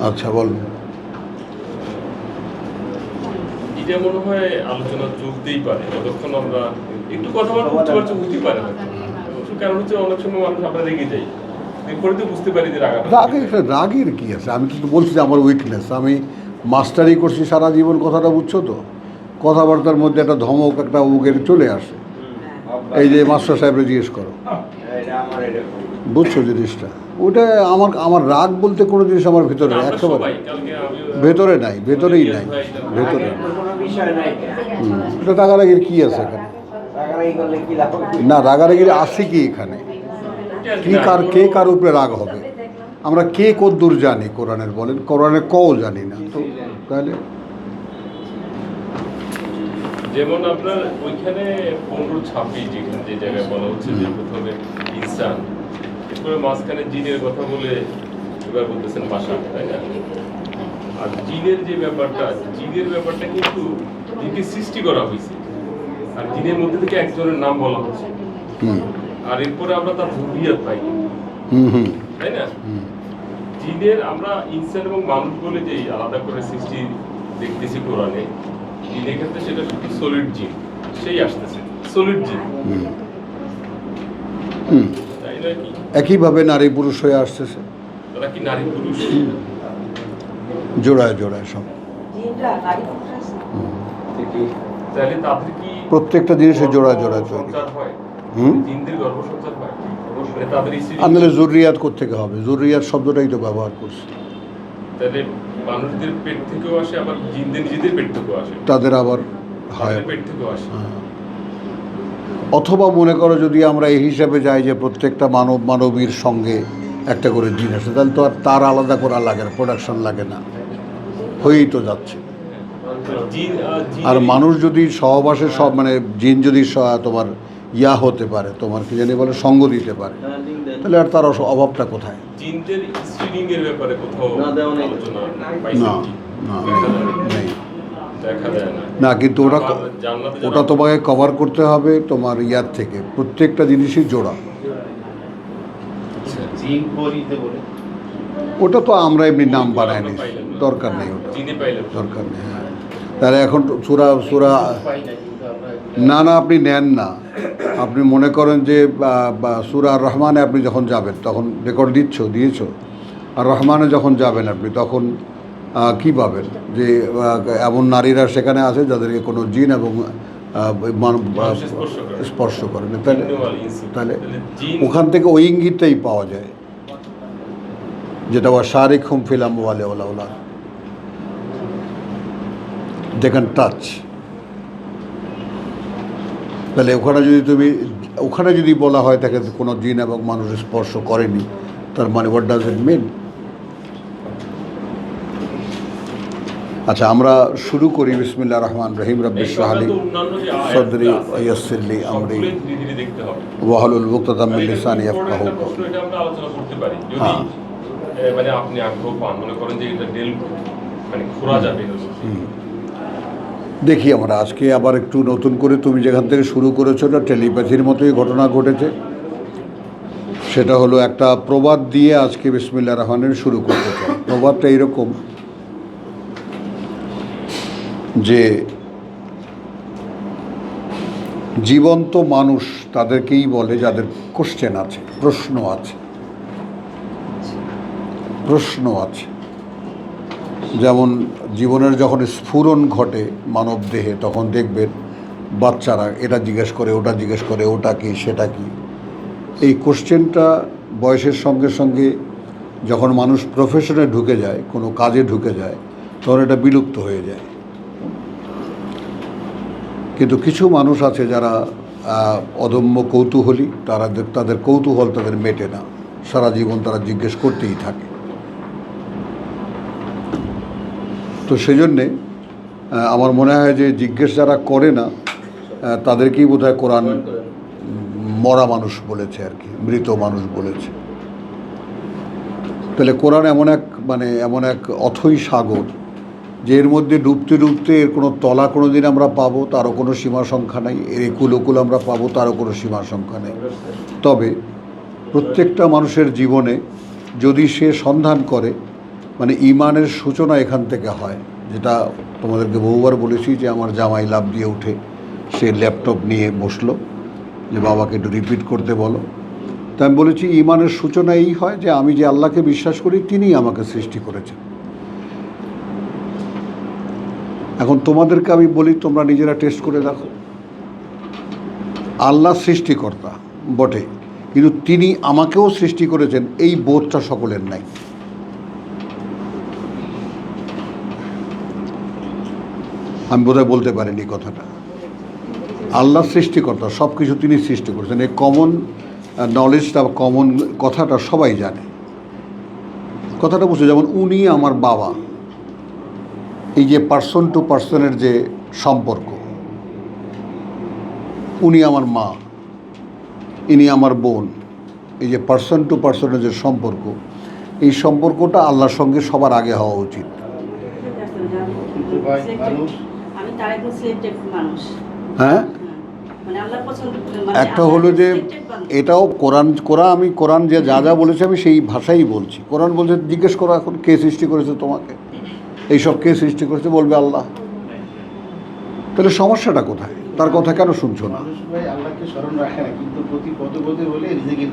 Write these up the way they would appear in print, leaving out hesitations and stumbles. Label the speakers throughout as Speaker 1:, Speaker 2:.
Speaker 1: আচ্ছা বলুন।
Speaker 2: এটা মনে হয় আলোচনা চলতেই পারে, যতক্ষণ আমরা একটু কথাবার্তা বুঝতে পারছি বুঝতে পারে না। কারণ হচ্ছে অনেক সময় মানুষ আমরা রেগে যাই, এরপরে তো বুঝতে পারি যে
Speaker 1: রাগের কি আছে? আমি তো বলছি যে আমার উইকনেস, আমি মাস্টারি করছি সারা জীবন, কথাটা বুঝছো তো? কথাবার্তার মধ্যে একটা ধমক, একটা উগের চলে আসে। এই যে মাস্টার সাহেবরা জিজ্ঞেস করো, বুঝছো জিনিসটা? ওটা আমার রাগ বলতে কোনো জিনিস আমার ভিতরে একেবারে ভেতরে নাই, ভেতরেই নাই, ভেতরে। এটা রাগারাগির কি আছে এখানে? না, রাগারাগির আছে কি এখানে? কে কার উপরে রাগ হবে? আমরা কে কদ্দূর জানি কোরআনের? বলেন, কোরআনের কও জানি না তো, তাহলে
Speaker 2: যেমন আপনার ওইখানে 15-26 যেখানে যে জায়গায় বলা হচ্ছে যে প্রথমে ইনসান, এরপরে মাঝখানে জিনের কথা বলে এবার বলতেছেন বাসা, তাই না? আর জিনের যে ব্যাপারটা, জিনের ব্যাপারটা কিন্তু জিনকে সৃষ্টি করা হয়েছে, আর জিনের মধ্যে থেকে একজনের নাম বলা হচ্ছে, আর এরপরে আমরা তার জুরিয়াত পাই, তাই না? জিনের আমরা ইনসান এবং মানুষ বলে যে আলাদা করে সৃষ্টি দেখতেছি কোরআনে, জিনের ক্ষেত্রে সেটা শুধু সলিড জিন, সেই আসতেছে সলিড জিন, তাই না? কি
Speaker 1: একইভাবে নারী পুরুষ হয়ে আসতেছে,
Speaker 2: তারা কি নারী পুরুষ
Speaker 1: জোড়ায় জোড়ায় সব।
Speaker 2: তাহলে তাদের কি
Speaker 1: প্রত্যেকটা জিনিসের জোড়ায় জোড়ায় তৈরি
Speaker 2: হয়? জিনদের গর্ভসংচার হয়? তাদের
Speaker 1: আনলে জরুরিয়াত কোত্থেকে হবে? জরুরিয়াত শব্দটাই তো ব্যবহার করছে।
Speaker 2: তাহলে মানুষদের পেট থেকেও আসে, আবার জিনদের নিজেদের পেট থেকেও আসে,
Speaker 1: তাদের আবার হয়
Speaker 2: পেট থেকেও আসে।
Speaker 1: অথবা মনে করো যদি আমরা এই হিসাবে যাই যে প্রত্যেকটা মানবীর সঙ্গে একটা করে জিন আছে, তাহলে তো আর তার আলাদা করা লাগে না, প্রোডাকশন লাগে না, হয়েই তো যাচ্ছে। আর মানুষ যদি সহবাসে সব মানে জিন যদি তোমার ইয়া হতে পারে, তোমার কি জানি বলে সঙ্গ দিতে পারে, তাহলে আর তার অভাবটা কোথায়?
Speaker 2: জিনদের স্ট্রিমিং এর ব্যাপারে কোথাও আলোচনা
Speaker 1: না, নেই,
Speaker 2: দেখা যায় না।
Speaker 1: না, কিন্তু ওটা তোমাকে কভার করতে হবে তোমার ইয়ার থেকে, প্রত্যেকটা জিনিসই জোড়া। ওটা তো আমরা এমনি নাম বানাই নি, দরকার নেই, ওটা দরকার নেই। হ্যাঁ, তাহলে এখন সুরা না, আপনি নেন না। আপনি মনে করেন যে সূরা আর রহমানে আপনি যখন যাবেন, তখন রেকর্ড দিয়েছো, আর রহমানে যখন যাবেন আপনি, তখন কি পাবেন? যে এমন নারীরা সেখানে আছে যাদেরকে কোনো জিন এবং স্পর্শ করে না, তাহলে ওখান থেকে ওই ইঙ্গিতটাই পাওয়া যায়, যেটা শারিক হুম ফিলাম ওয়ালে ওলা দে ক্যান টাচ। তাহলে ওখানে যদি বলা হয় তাকে কোনো জিন এবং মানুষ স্পর্শ করেনি, তার মানে হোয়াট ডাজ ইট মিন? আচ্ছা, আমরা শুরু করি। বিসমিল্লাহির রহমানির রহিম। রব্বি ইশরাহ লি সাদরি ওয়া ইয়াসসির লি আমরি ওয়াহলুল উকদাতাম মিন লিসানি ইয়াফকাহু কওলি।
Speaker 2: এটা আমরা আলোচনা করতে পারি যদি মানে আপনি আগ্রহ পান, মনে করেন যে এটা মানে খোঁড়া যাবে।
Speaker 1: দেখি আমরা আজকে আবার একটু নতুন করে, তুমি যেখান থেকে শুরু করেছো না, টেলিপ্যাথির মতোই ঘটনা ঘটেছে। সেটা হলো একটা প্রবাদ দিয়ে আজকে বিসমিল্লাহির রহমানির শুরু করতে চাই। প্রবাদটা এইরকম যে জীবন্ত মানুষ তাদেরকেই বলে যাদের কোশ্চেন আছে, প্রশ্ন আছে। যেমন জীবনের যখন স্ফুরণ ঘটে মানব দেহে, তখন দেখবেন বাচ্চারা এটা জিজ্ঞেস করে, ওটা জিজ্ঞেস করে, ওটা কি, সেটা কি। এই কোশ্চেনটা বয়সের সঙ্গে সঙ্গে যখন মানুষ প্রফেশনে ঢুকে যায়, কোনো কাজে ঢুকে যায়, তখন এটা বিলুপ্ত হয়ে যায়। কিন্তু কিছু মানুষ আছে যারা অদম্য কৌতূহলী, তাদের কৌতূহল তাদের মেটে না, সারা জীবন তারা জিজ্ঞেস করতেই থাকে। তো সেজন্যে আমার মনে হয় যে জিজ্ঞেস যারা করে না তাদেরকেই বোধহয় কোরআন মরা মানুষ বলেছে, আর কি, মৃত মানুষ বলেছে। তাহলে কোরআন এমন এক অথৈ সাগর, যে এর মধ্যে ডুবতে ডুবতে এর কোনো তলা কোনো দিন আমরা পাবো, তারও কোনো সীমা সংখ্যা নেই। এর একুল ওকুল আমরা পাবো, তারও কোনো সীমা সংখ্যা নেই। তবে প্রত্যেকটা মানুষের জীবনে যদি সে সন্ধান করে, মানে ইমানের সূচনা এখান থেকে হয়, যেটা তোমাদেরকে বহুবার বলেছি যে আমার জামাই লাফ দিয়ে উঠে সে ল্যাপটপ নিয়ে বসলো যে বাবাকে একটু রিপিট করতে বলো। তা আমি বলেছি ইমানের সূচনা এই হয় যে আমি যে আল্লাহকে বিশ্বাস করি তিনিই আমাকে সৃষ্টি করেছেন। এখন তোমাদেরকে আমি বলি, তোমরা নিজেরা টেস্ট করে দেখো। আল্লাহ সৃষ্টিকর্তা বটে, কিন্তু তিনি আমাকেও সৃষ্টি করেছেন, এই বোধটা সকলের নাই। আমি বোধহয় বলতে পারিনি কথাটা। আল্লাহ সৃষ্টিকর্তা, সব কিছু তিনি সৃষ্টি করেছেন, এই কমন নলেজটা, কমন কথাটা সবাই জানে। কথাটা বুঝছে, যেমন উনি আমার বাবা, এই যে পার্সন টু পার্সনের যে সম্পর্ক, উনি আমার মা, ইনি আমার বোন, এই যে পার্সন টু পার্সনের যে সম্পর্ক, এই সম্পর্কটা আল্লাহর সঙ্গে সবার আগে হওয়া উচিত। হ্যাঁ, একটা হলো যে এটাও আমি কোরআন যে যা যা বলেছে আমি সেই ভাষাই বলছি। কোরআন বলছে জিজ্ঞেস করো এখন কে সৃষ্টি করেছে তোমাকে, এইসব কে সৃষ্টি করেছে, বলবে আল্লাহ। তাহলে সমস্যাটা কোথায়? তার কথা কেন শুনছো না?
Speaker 3: আল্লাহকে স্মরণ রাখে না, কিন্তু প্রতি পদে পদে বলে রিজিকের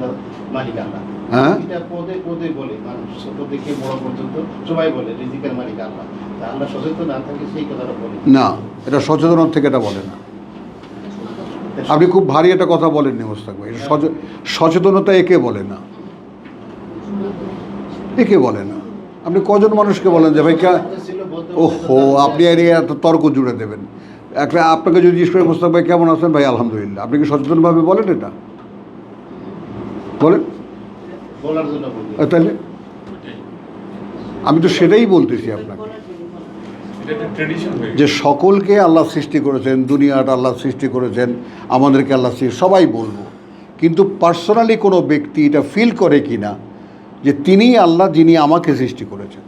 Speaker 3: মালিক আল্লাহ।
Speaker 1: হ্যাঁ,
Speaker 3: পদে পদে বলে, মানুষ ছোট থেকে বড় পর্যন্ত সবাই বলে রিজিকের মালিক আল্লাহ। আল্লাহ সচেতন না থাকে সেই কথাটা বলে
Speaker 1: না, এটা সচেতনতার থেকে এটা বলে না। আপনি খুব ভারী একটা কথা বলেননি মোস্তাক ভাই। সচেতনতা একে বলে না, একে বলে না। আপনি কজন মানুষকে বলেন যে ভাই ওহো আপনি এত তর্ক জুড়ে দেবেন? একটা আপনাকে যদি জিজ্ঞেস করে মোস্তাক ভাই কেমন আছেন, ভাই আলহামদুলিল্লাহ, আপনি কি সচেতনভাবে বলেন এটা? বলেন
Speaker 3: বলার জন্য বলি।
Speaker 1: তাহলে আমি তো সেটাই বলতেছি আপনাকে, যে সকলকে আল্লাহ সৃষ্টি করেছেন, দুনিয়াটা আল্লাহ সৃষ্টি করেছেন, আমাদেরকে আল্লাহ সবাই বলবো, কিন্তু পার্সোনালি কোনো ব্যক্তি এটা ফিল করে কি না যে তিনিই আল্লাহ যিনি আমাকে সৃষ্টি করেছেন।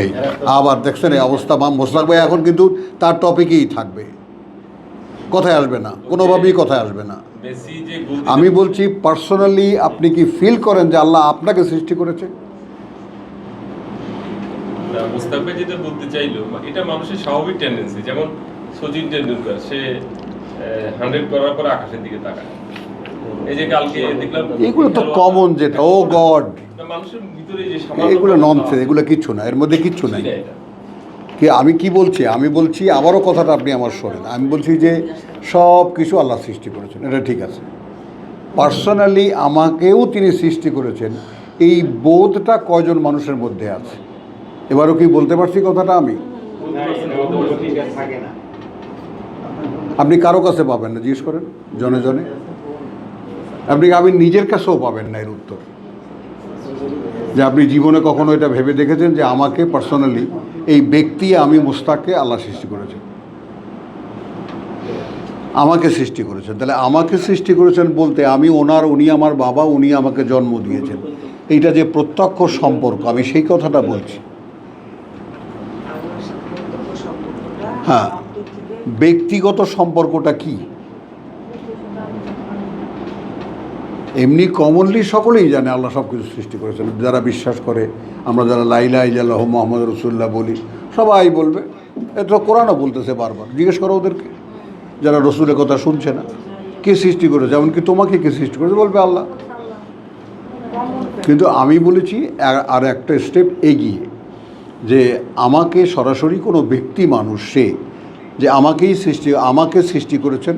Speaker 1: এই আবার দেখছেন এই অবস্থা, মোস্তাক ভাই এখন কিন্তু তার টপিকেই থাকবে, কথায় আসবে না, কোনোভাবেই কথায় আসবে না। আমি বলছি পার্সোনালি আপনি কি ফিল করেন যে আল্লাহ আপনাকে সৃষ্টি করেছে?
Speaker 2: মুস্তাক ভাই যেটা বলতে চাইলো, এটা মানুষের স্বাভাবিক টেন্ডেন্সি। যেমন সচিন টেন্ডুলকার, সে 100 করার পর আকাশের দিকে তাকায়। এই যে কালকে দেখলাম,
Speaker 1: এগুলো তো কমন, যেটা ও গড,
Speaker 2: মানুষের ভিতরে যে
Speaker 1: এগুলো ননসেন্স, এগুলো কিচ্ছু না, এর মধ্যে কিচ্ছু নাই। কি আমি কি বলছি? আমি বলছি আবারও কথাটা আপনি আমার শোনেন। আমি বলছি যে সব কিছু আল্লাহ সৃষ্টি করেছেন, এটা ঠিক আছে। পার্সোনালি আমাকেও তিনি সৃষ্টি করেছেন, এই বোধটা কয়জন মানুষের মধ্যে আছে? এবারও কি বলতে পারছি কথাটা? আমি আপনি কারো কাছে পাবেন না, জিজ্ঞেস করেন জনে জনে, আমি নিজের কাছেও পাবেন না এর উত্তর, যে আপনি জীবনে কখনো এটা ভেবে দেখেছেন যে আমাকে পার্সোনালি এই ব্যক্তি, আমি মুস্তাককে আল্লাহ সৃষ্টি করেছেন, আমাকে সৃষ্টি করেছেন। তাহলে আমাকে সৃষ্টি করেছেন বলতে আমি ওনার, উনি আমার বাবা, উনি আমাকে জন্ম দিয়েছেন, এইটা যে প্রত্যক্ষ সম্পর্ক, আমি সেই কথাটা বলছি। হ্যাঁ, ব্যক্তিগত সম্পর্কটা কি? এমনি কমনলি সকলেই জানে আল্লাহ সব কিছু সৃষ্টি করেছেন, যারা বিশ্বাস করে, আমরা যারা লা ইলাহা ইল্লাল্লাহু মুহাম্মাদুর রাসূলুল্লাহ বলি, সবাই বলবে। এটা কোরআনও বলতেছে বারবার, জিজ্ঞেস করো ওদেরকে যারা রসুলের কথা শুনছে না, কে সৃষ্টি করেছে, এমনকি তোমাকে কে সৃষ্টি করেছে, বলবে আল্লাহ। কিন্তু আমি বলেছি আর একটা স্টেপ এগিয়ে, যে আমাকে সরাসরি কোনো ব্যক্তি মানুষ, সে যে আমাকে সৃষ্টি করেছেন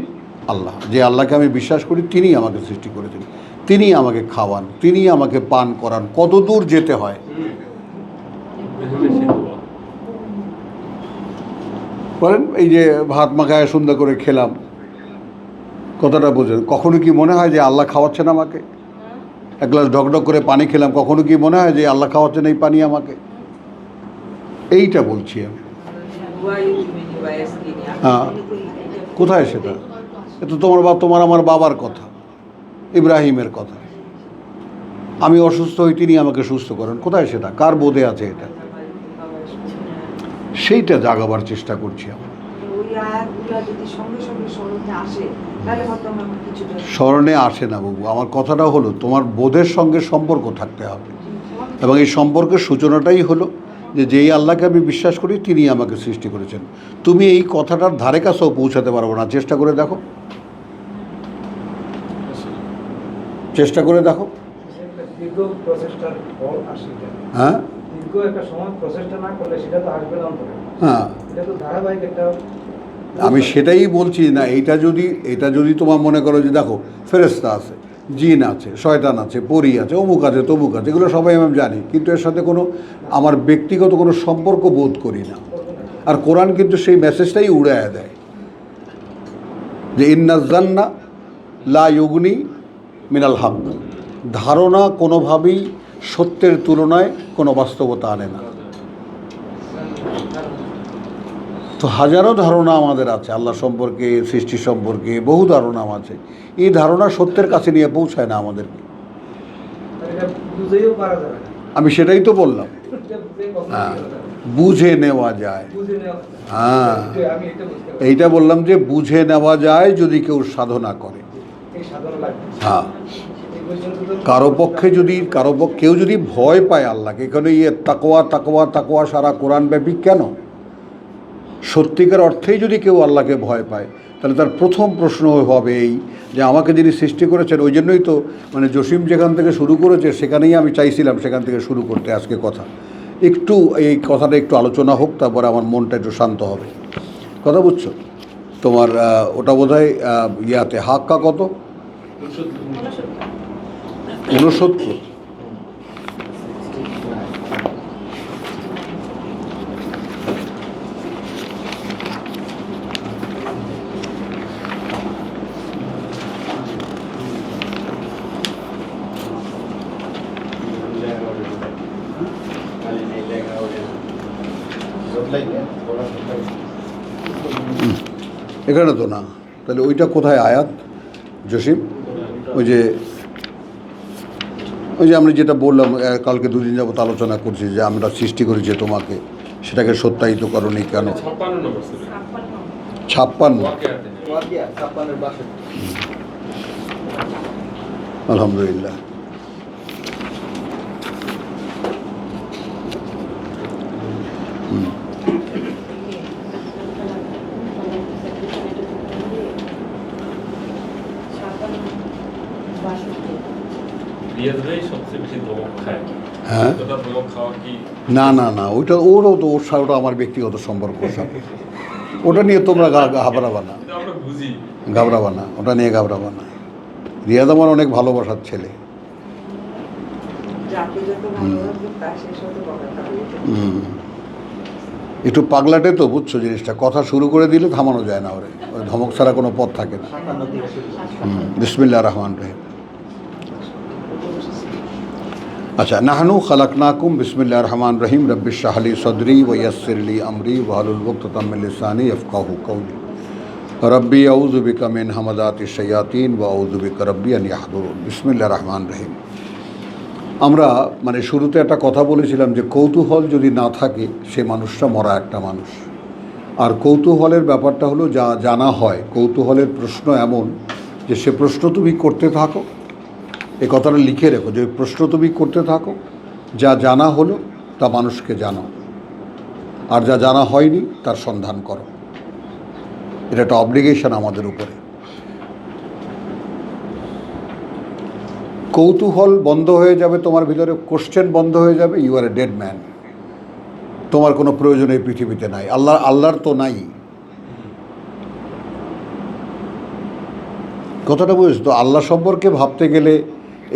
Speaker 1: আল্লাহ, যে আল্লাহকে আমি বিশ্বাস করি তিনিই আমাকে সৃষ্টি করেছেন, তিনি আমাকে খাওয়ান, তিনি আমাকে পান করান। কত দূর যেতে হয়? বলেন, এই যে ভাত মাখায় সুন্দর করে খেলাম, কথাটা বোঝেন? কখনো কি মনে হয় যে আল্লাহ খাওয়াচ্ছেন আমাকে? এক গ্লাস ডকডক করে পানি খেলাম, কখনো কি মনে হয় যে আল্লাহ খাওয়াচ্ছেন এই পানি আমাকে? এইটা বলছি আমি। হ্যাঁ, কোথায় সেটা? এ তো তোমার আমার বাবার কথা, ইব্রাহিমের কথা। আমি অসুস্থ হই, তিনি আমাকে সুস্থ করেন, কোথায় সেটা? কার বোধে আছে এটা? সেইটা জাগাবার চেষ্টা করছি আমরা।
Speaker 4: ওই আয়াতগুলো যদি সঙ্গে সঙ্গে স্মরণে আসে তাহলে হয়তো আমার কিছুটা
Speaker 1: স্মরণে আসে না বাবু। আমার কথাটা হলো তোমার বোধের সঙ্গে সম্পর্ক থাকতে হবে, এবং এই সম্পর্কের সূচনাটাই হলো যে যেই আল্লাহকে আমি বিশ্বাস করি তিনি আমাকে সৃষ্টি করেছেন। তুমি এই কথাটার ধারে কাছেও পৌঁছাতে পারবো না, চেষ্টা করে দেখো, চেষ্টা করে দেখো।
Speaker 5: দীর্ঘ প্রচেষ্টার ফল আসে না।
Speaker 1: হ্যাঁ
Speaker 5: দীর্ঘ একটা সময় প্রচেষ্টা না করলে সেটা তো আসবে না অন্তরে।
Speaker 1: হ্যাঁ,
Speaker 5: এটা তো ধারাবাহিক একটা।
Speaker 1: আমি সেটাই বলছি না। এটা যদি তোমার মনে করো যে দেখো ফেরেশতা আছে, জিন আছে, শয়তান আছে, পরী আছে, অমুক আছে, তমুক আছে, এগুলো সবাই আমি জানি, কিন্তু এর সাথে কোনো আমার ব্যক্তিগত কোনো সম্পর্ক বোধ করি না। আর কোরআন কিন্তু সেই মেসেজটাই উড়াইয়া দেয় যে ইন্নাজ জান্না লা ইউগনি মিনাল হক। ধারণা কোনোভাবেই সত্যের তুলনায় কোনো বাস্তবতা আনে না। তো হাজারো ধারণা আমাদের আছে আল্লাহ সম্পর্কে, সৃষ্টি সম্পর্কে, বহু ধারণা আছে। এই ধারণা সত্যের কাছে নিয়ে পৌঁছায় না আমাদেরকে।
Speaker 5: এটা বুঝেও পারা যাবে না।
Speaker 1: আমি সেটাই তো বললাম,
Speaker 5: এটা বুঝে কখনো
Speaker 1: হ্যাঁ,
Speaker 5: করা যাবে না।
Speaker 1: বুঝে নেওয়া যায়।
Speaker 5: বুঝে নেওয়া।
Speaker 1: হ্যাঁ,
Speaker 5: আমি এটা বুঝতে পারি।
Speaker 1: এইটা বললাম যে বুঝে নেওয়া যায় যদি কেউ সাধনা করে।
Speaker 5: এই সাধনা লাগবে।
Speaker 1: হ্যাঁ,
Speaker 5: এই পর্যন্ত তো
Speaker 1: কেউ যদি ভয় পায় আল্লাহকে, এখানে তাকওয়া তাকওয়া তাকওয়া সারা কোরআন ব্যাপী কেন? সত্যিকার অর্থেই যদি কেউ আল্লাহকে ভয় পায় তাহলে তার প্রথম প্রশ্ন হবে এই যে আমাকে যিনি সৃষ্টি করেছেন। ওই জন্যই তো মানে জসিম যেখান থেকে শুরু করেছে সেখানেই আমি চাইছিলাম সেখান থেকে শুরু করতে আজকে কথা। একটু এই কথাটা একটু আলোচনা হোক, তারপরে আমার মনটা একটু শান্ত হবে। কথা বুঝছো? তোমার ওটা বোধহয় ইয়াতে হাক্কা কত? 69। এখানে তো না, তাহলে ওইটা কোথায় আয়াত জসিম? ওই যে আমরা যেটা বললাম কালকে দুদিন যাবত আলোচনা করছি যে আমরা সৃষ্টি করেছি তোমাকে, সেটাকে সত্যায়িত করনি কেন?
Speaker 2: 56 নম্বর ছিল।
Speaker 1: 56।
Speaker 2: ওয়াকিয়াতে।
Speaker 1: আলহামদুলিল্লাহ।
Speaker 2: রিয়াজ ভাই সবচেয়ে বেশি ধমক খায়।
Speaker 1: হ্যাঁ,
Speaker 2: ওটা ধমক খাওয়া কি?
Speaker 1: না ওইটা ওরও তো ওর সাথে আমার ব্যক্তিগত সম্পর্ক, ওর সাথে। ওটা নিয়ে তোমরা ঘাবড়াবা না,
Speaker 2: এটা আমরা বুঝি।
Speaker 1: ঘাবড়াবা না, ওটা নিয়ে ঘাবড়াবা না। রিয়াজ আমার অনেক ভালোবাসার ছেলে।
Speaker 4: যাকে যত ভালোবাসবেন তার শেষ হতে পারে।
Speaker 1: একটু পাগলাটে তো, বুঝছো জিনিসটা। কথা শুরু করে দিলে থামানো যায় না, ওরে ওই ধমক ছাড়া কোনো পথ থাকে না। বিসমিল্লাহির রহমানির রহিম। আচ্ছা, নাহনু খালাকনাকুম, বিসমিল্লাহির রহমানির রহিম। রব্বিশ ইশরাহ লি সদরি ওয়া ইয়াসসির লি আমরি ওয়াহলুল উকদাতাম মিন লিসানি ইয়াফকাহু কওলি। রব্বি আউযু বিকা মিন হামাযাতিশ শায়াতিন ওয়া আউযু বিকা রব্বি আন ইয়াহদুরুন। বিসমিল্লাহির রহমানির রহিম। আমরা মানে শুরুতে একটা কথা বলেছিলাম যে কৌতূহল যদি না থাকে সে মানুষটা মরা একটা মানুষ। আর কৌতূহলের ব্যাপারটা হলো যা জানা হয়। কৌতূহলের প্রশ্ন এমন যে সে প্রশ্ন তুমি করতে থাকো, এ কথাটা লিখে রেখো যে প্রশ্ন তুমি করতে থাকো, যা জানা হলো তা মানুষকে জানো, আর যা জানা হয়নি তার সন্ধান করো। এটা একটা অব্লিগেশন আমাদের উপরে। কৌতূহল বন্ধ হয়ে যাবে তোমার ভিতরে, কোশ্চেন বন্ধ হয়ে যাবে, you are a dead man. তোমার কোনো প্রয়োজন এই পৃথিবীতে নাই। আল্লাহর তো নাই। কথাটা বুঝছো তো? আল্লাহ সম্পর্কে ভাবতে গেলে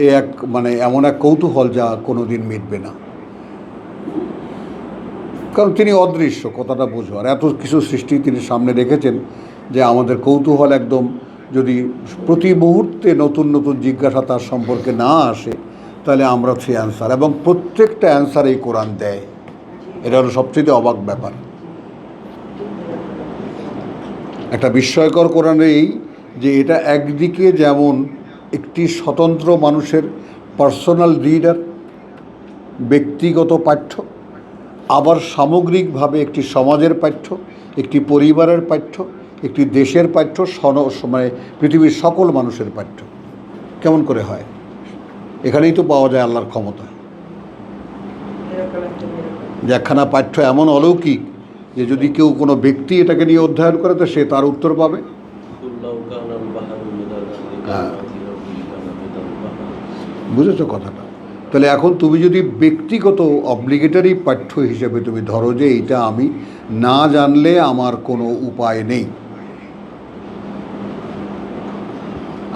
Speaker 1: এ এক মানে এমন এক কৌতূহল যা কোনো দিন মিটবে না, কারণ তিনি অদৃশ্য। কথাটা বুঝো। আর এত কিছু সৃষ্টি তিনি সামনে রেখেছেন যে আমাদের কৌতূহল একদম যদি প্রতি মুহূর্তে নতুন নতুন জিজ্ঞাসা তার সম্পর্কে না আসে তাহলে আমরা সেই অ্যান্সার, এবং প্রত্যেকটা অ্যান্সার এই কোরআন দেয়। এটা হলো সবচেয়ে অবাক ব্যাপার। একটা বিস্ময়কর কোরআনে এই যে এটা একদিকে যেমন একটি স্বতন্ত্র মানুষের পার্সোনাল রিডার, ব্যক্তিগত পাঠ্য, আবার সামগ্রিকভাবে একটি সমাজের পাঠ্য, একটি পরিবারের পাঠ্য, একটি দেশের পাঠ্য, মানে পৃথিবীর সকল মানুষের পাঠ্য। কেমন করে হয়? এখানেই তো পাওয়া যায় আল্লাহর ক্ষমতা, যে একখানা পাঠ্য এমন অলৌকিক যে যদি কেউ কোনো ব্যক্তি এটাকে নিয়ে অধ্যয়ন করে তো সে তার উত্তর পাবে। হ্যাঁ, বুঝেছো কথাটা? তাহলে এখন তুমি যদি ব্যক্তিগত অব্লিগেটরি পাঠ্য হিসেবে তুমি ধরো যে এইটা আমি না জানলে আমার কোনো উপায় নেই,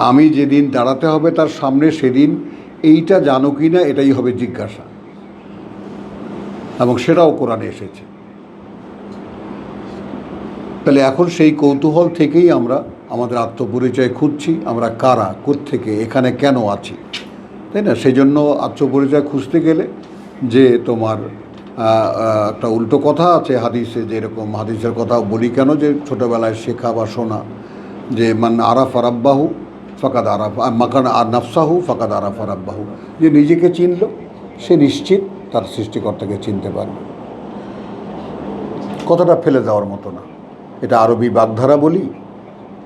Speaker 1: আমি যেদিন দাঁড়াতে হবে তার সামনে সেদিন এইটা জানো কি না এটাই হবে জিজ্ঞাসা, এবং সেটাও কোরআনে এসেছে। তাহলে এখন সেই কৌতূহল থেকেই আমরা আমাদের আত্মপরিচয় খুঁজছি, আমরা কারা, কোত্থেকে, এখানে কেন আছি, তাই না? সেই জন্য আত্মপরিচয় খুঁজতে গেলে যে তোমার একটা উল্টো কথা আছে হাদিসে, যেরকম হাদিসের কথা বলি কেন, যে ছোটোবেলায় শেখা বা শোনা যে মান আরাফা রাব্বাহু ফাকাদ আরাফা মাকান আর নাফসাহু ফাকাদ আরাফা রাব্বাহু, যে নিজেকে চিনল সে নিশ্চিত তার সৃষ্টিকর্তাকে চিনতে পারবে। কথাটা ফেলে দেওয়ার মতো না। এটা আরবি বাগধারা বলি,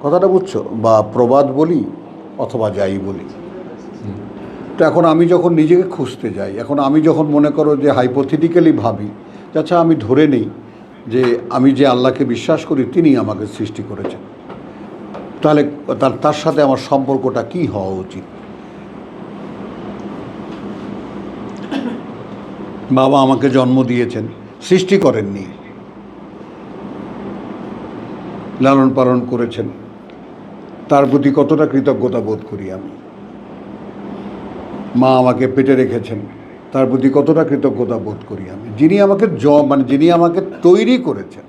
Speaker 1: কথাটা বুঝছো, বা প্রবাদ বলি, অথবা যাই বলি। তো এখন আমি যখন নিজেকে খুঁজতে যাই, এখন আমি যখন মনে করো যে হাইপোথেটিক্যালি ভাবি, আচ্ছা আমি ধরে নেই যে আমি যে আল্লাহকে বিশ্বাস করি তিনি আমাকে সৃষ্টি করেছেন, তাহলে তার সাথে আমার সম্পর্কটা কি হওয়া উচিত? বাবা আমাকে জন্ম দিয়েছেন, সৃষ্টি করেননি, লালন পালন করেছেন, তার প্রতি কতটা কৃতজ্ঞতা বোধ করি আমি। মা আমাকে পেটে রেখেছেন, তার প্রতি কতটা কৃতজ্ঞতা বোধ করি আমি। যিনি আমাকে যিনি আমাকে তৈরি করেছেন,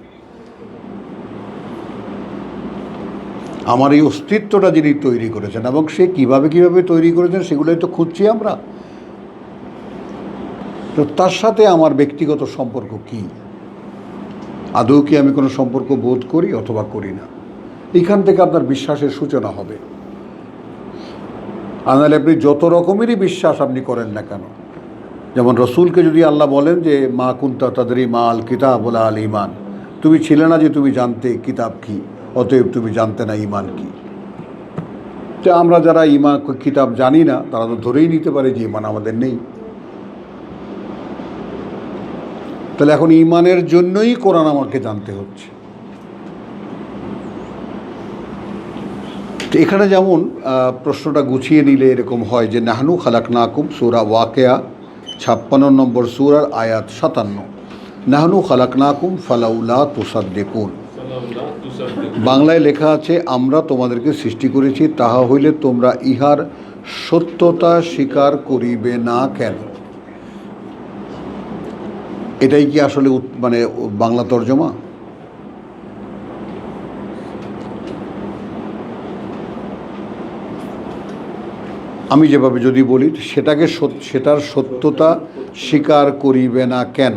Speaker 1: আমার এই অস্তিত্বটা যিনি তৈরি করেছেন, এবং সে কিভাবে তৈরি করেছেন সেগুলোই তো খুঁজছি আমরা। তো তার সাথে আমার ব্যক্তিগত সম্পর্ক কি, আদৌ কি আমি কোনো সম্পর্ক বোধ করি অথবা করি না? এইখান থেকে আপনার বিশ্বাসের সূচনা হবে। আর নাহলে আপনি যত রকমেরই বিশ্বাস আপনি করেন না কেন, যেমন রসুলকে যদি আল্লাহ বলেন যে মা কুন্তা তাদরি মা আল কিতাব ওলা আল ইমান, তুমি ছিলে না যে তুমি জানতে কিতাব কি, অতএব তুমি জানতে না ইমান কি। তো আমরা যারা ইমান কিতাব জানি না তারা তো ধরেই নিতে পারে যে ইমান আমাদের নেই। তাহলে এখন ইমানের জন্যই কোরআন আমাকে জানতে হচ্ছে। তো এখানে যেমন প্রশ্নটা গুছিয়ে নিলে এরকম হয় যে নাহনু খালাকনাকুম, সূরা ওয়াকিয়া 56 নম্বর সূরার আয়াত 57, নাহনু খালাকনাকুম ফালাউলা তুসাদ্দিকুন। বাংলায় লেখা আছে আমরা তোমাদেরকে সৃষ্টি করেছি, তাহা হইলে তোমরা ইহার সত্যতা স্বীকার করিবে না কেন? এটাই কি আসলে মানে বাংলা তর্জমা? আমি যেভাবে যদি বলি সেটার সত্যতা স্বীকার করিবে না কেন,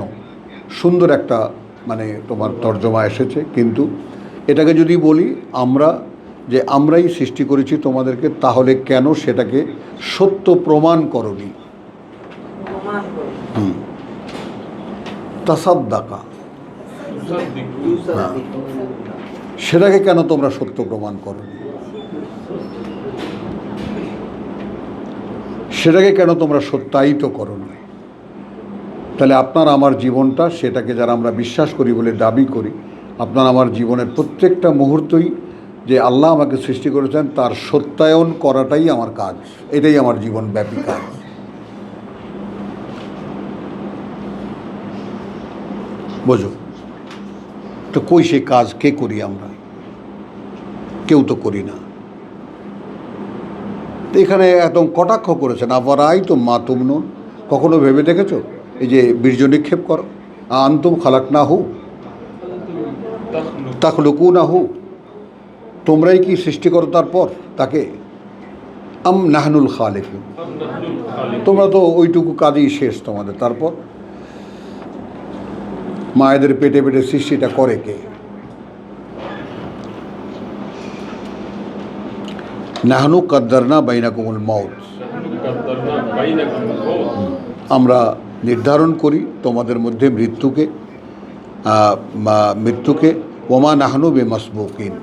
Speaker 1: সুন্দর একটা মানে তোমার তর্জমা এসেছে। কিন্তু এটাকে যদি বলি আমরাই সৃষ্টি করেছি তোমাদেরকে, তাহলে কেন সেটাকে সত্য প্রমাণ করনি? তাসাদ্দাকা, সেটাকে কেন তোমরা সত্য প্রমাণ করনি? সেটাকে কেন তোমরা সত্যায়িত করনি? তাহলে আপনার আমার জীবনটা, সেটাকে যারা আমরা বিশ্বাস করি বলে দাবি করি, আপনার আমার জীবনের প্রত্যেকটা মুহূর্তই যে আল্লাহ আমাকে সৃষ্টি করেছেন তার সত্যায়ন করাটাই আমার কাজ, এটাই আমার জীবনব্যাপী কাজ। বোঝো তো? কই সে কাজ কে করি আমরা? কেউ তো করি না। এখানে একদম কটাক্ষ করেছেন, আবারাই তো মা তুমনুন, কখনো ভেবে দেখেছো এই যে বীর্য নিক্ষেপ করো, আনতুম খালাক না হু তাখলুকু না হু, তোমরাই কি সৃষ্টি করো তারপর তাকে? আম নাহনুল খালিকুন, তোমরা তো ওইটুকু কাজই শেষ তোমাদের। তারপর মায়েদের পেটে পেটে সৃষ্টিটা করে কে? নাহনু কাদ্দারনা বাইনাকুমুল মউত, আমরা নির্ধারণ করি তোমাদের মধ্যে মৃত্যুকে, ওমা নাহনু বেমাসবুকিন,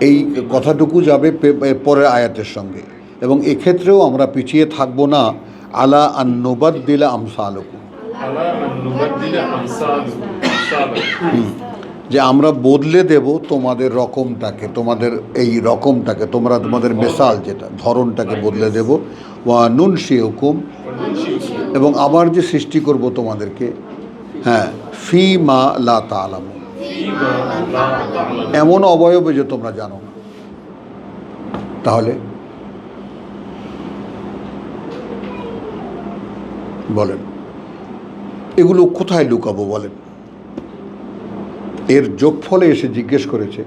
Speaker 1: এই কথাটুকু যাবে পরের আয়াতের সঙ্গে। এবং এক্ষেত্রেও আমরা পিছিয়ে থাকবো না। আলা আন নুবাদ্দিলা আমসালুকুম,
Speaker 2: আলা আন নুবাদ্দিলা আমসালাকুম,
Speaker 1: যে আমরা বদলে দেব তোমাদের রকমটাকে, তোমাদের এই রকমটাকে, তোমরা তোমাদের মেসাল যেটা ধরনটাকে বদলে দেব। ওয়া নুনশিউকুম, এবং আবার যে সৃষ্টি করব তোমাদেরকে, হ্যাঁ, ফি মা লা তা'লামুন,
Speaker 2: ফীমা লা তা'লামুন,
Speaker 1: এমন অবয়বে যে তোমরা জানো না। তাহলে বলেন এগুলো কোথায় লুকাবো বলেন? এর যোগফলে এসে জিজ্ঞেস করেছে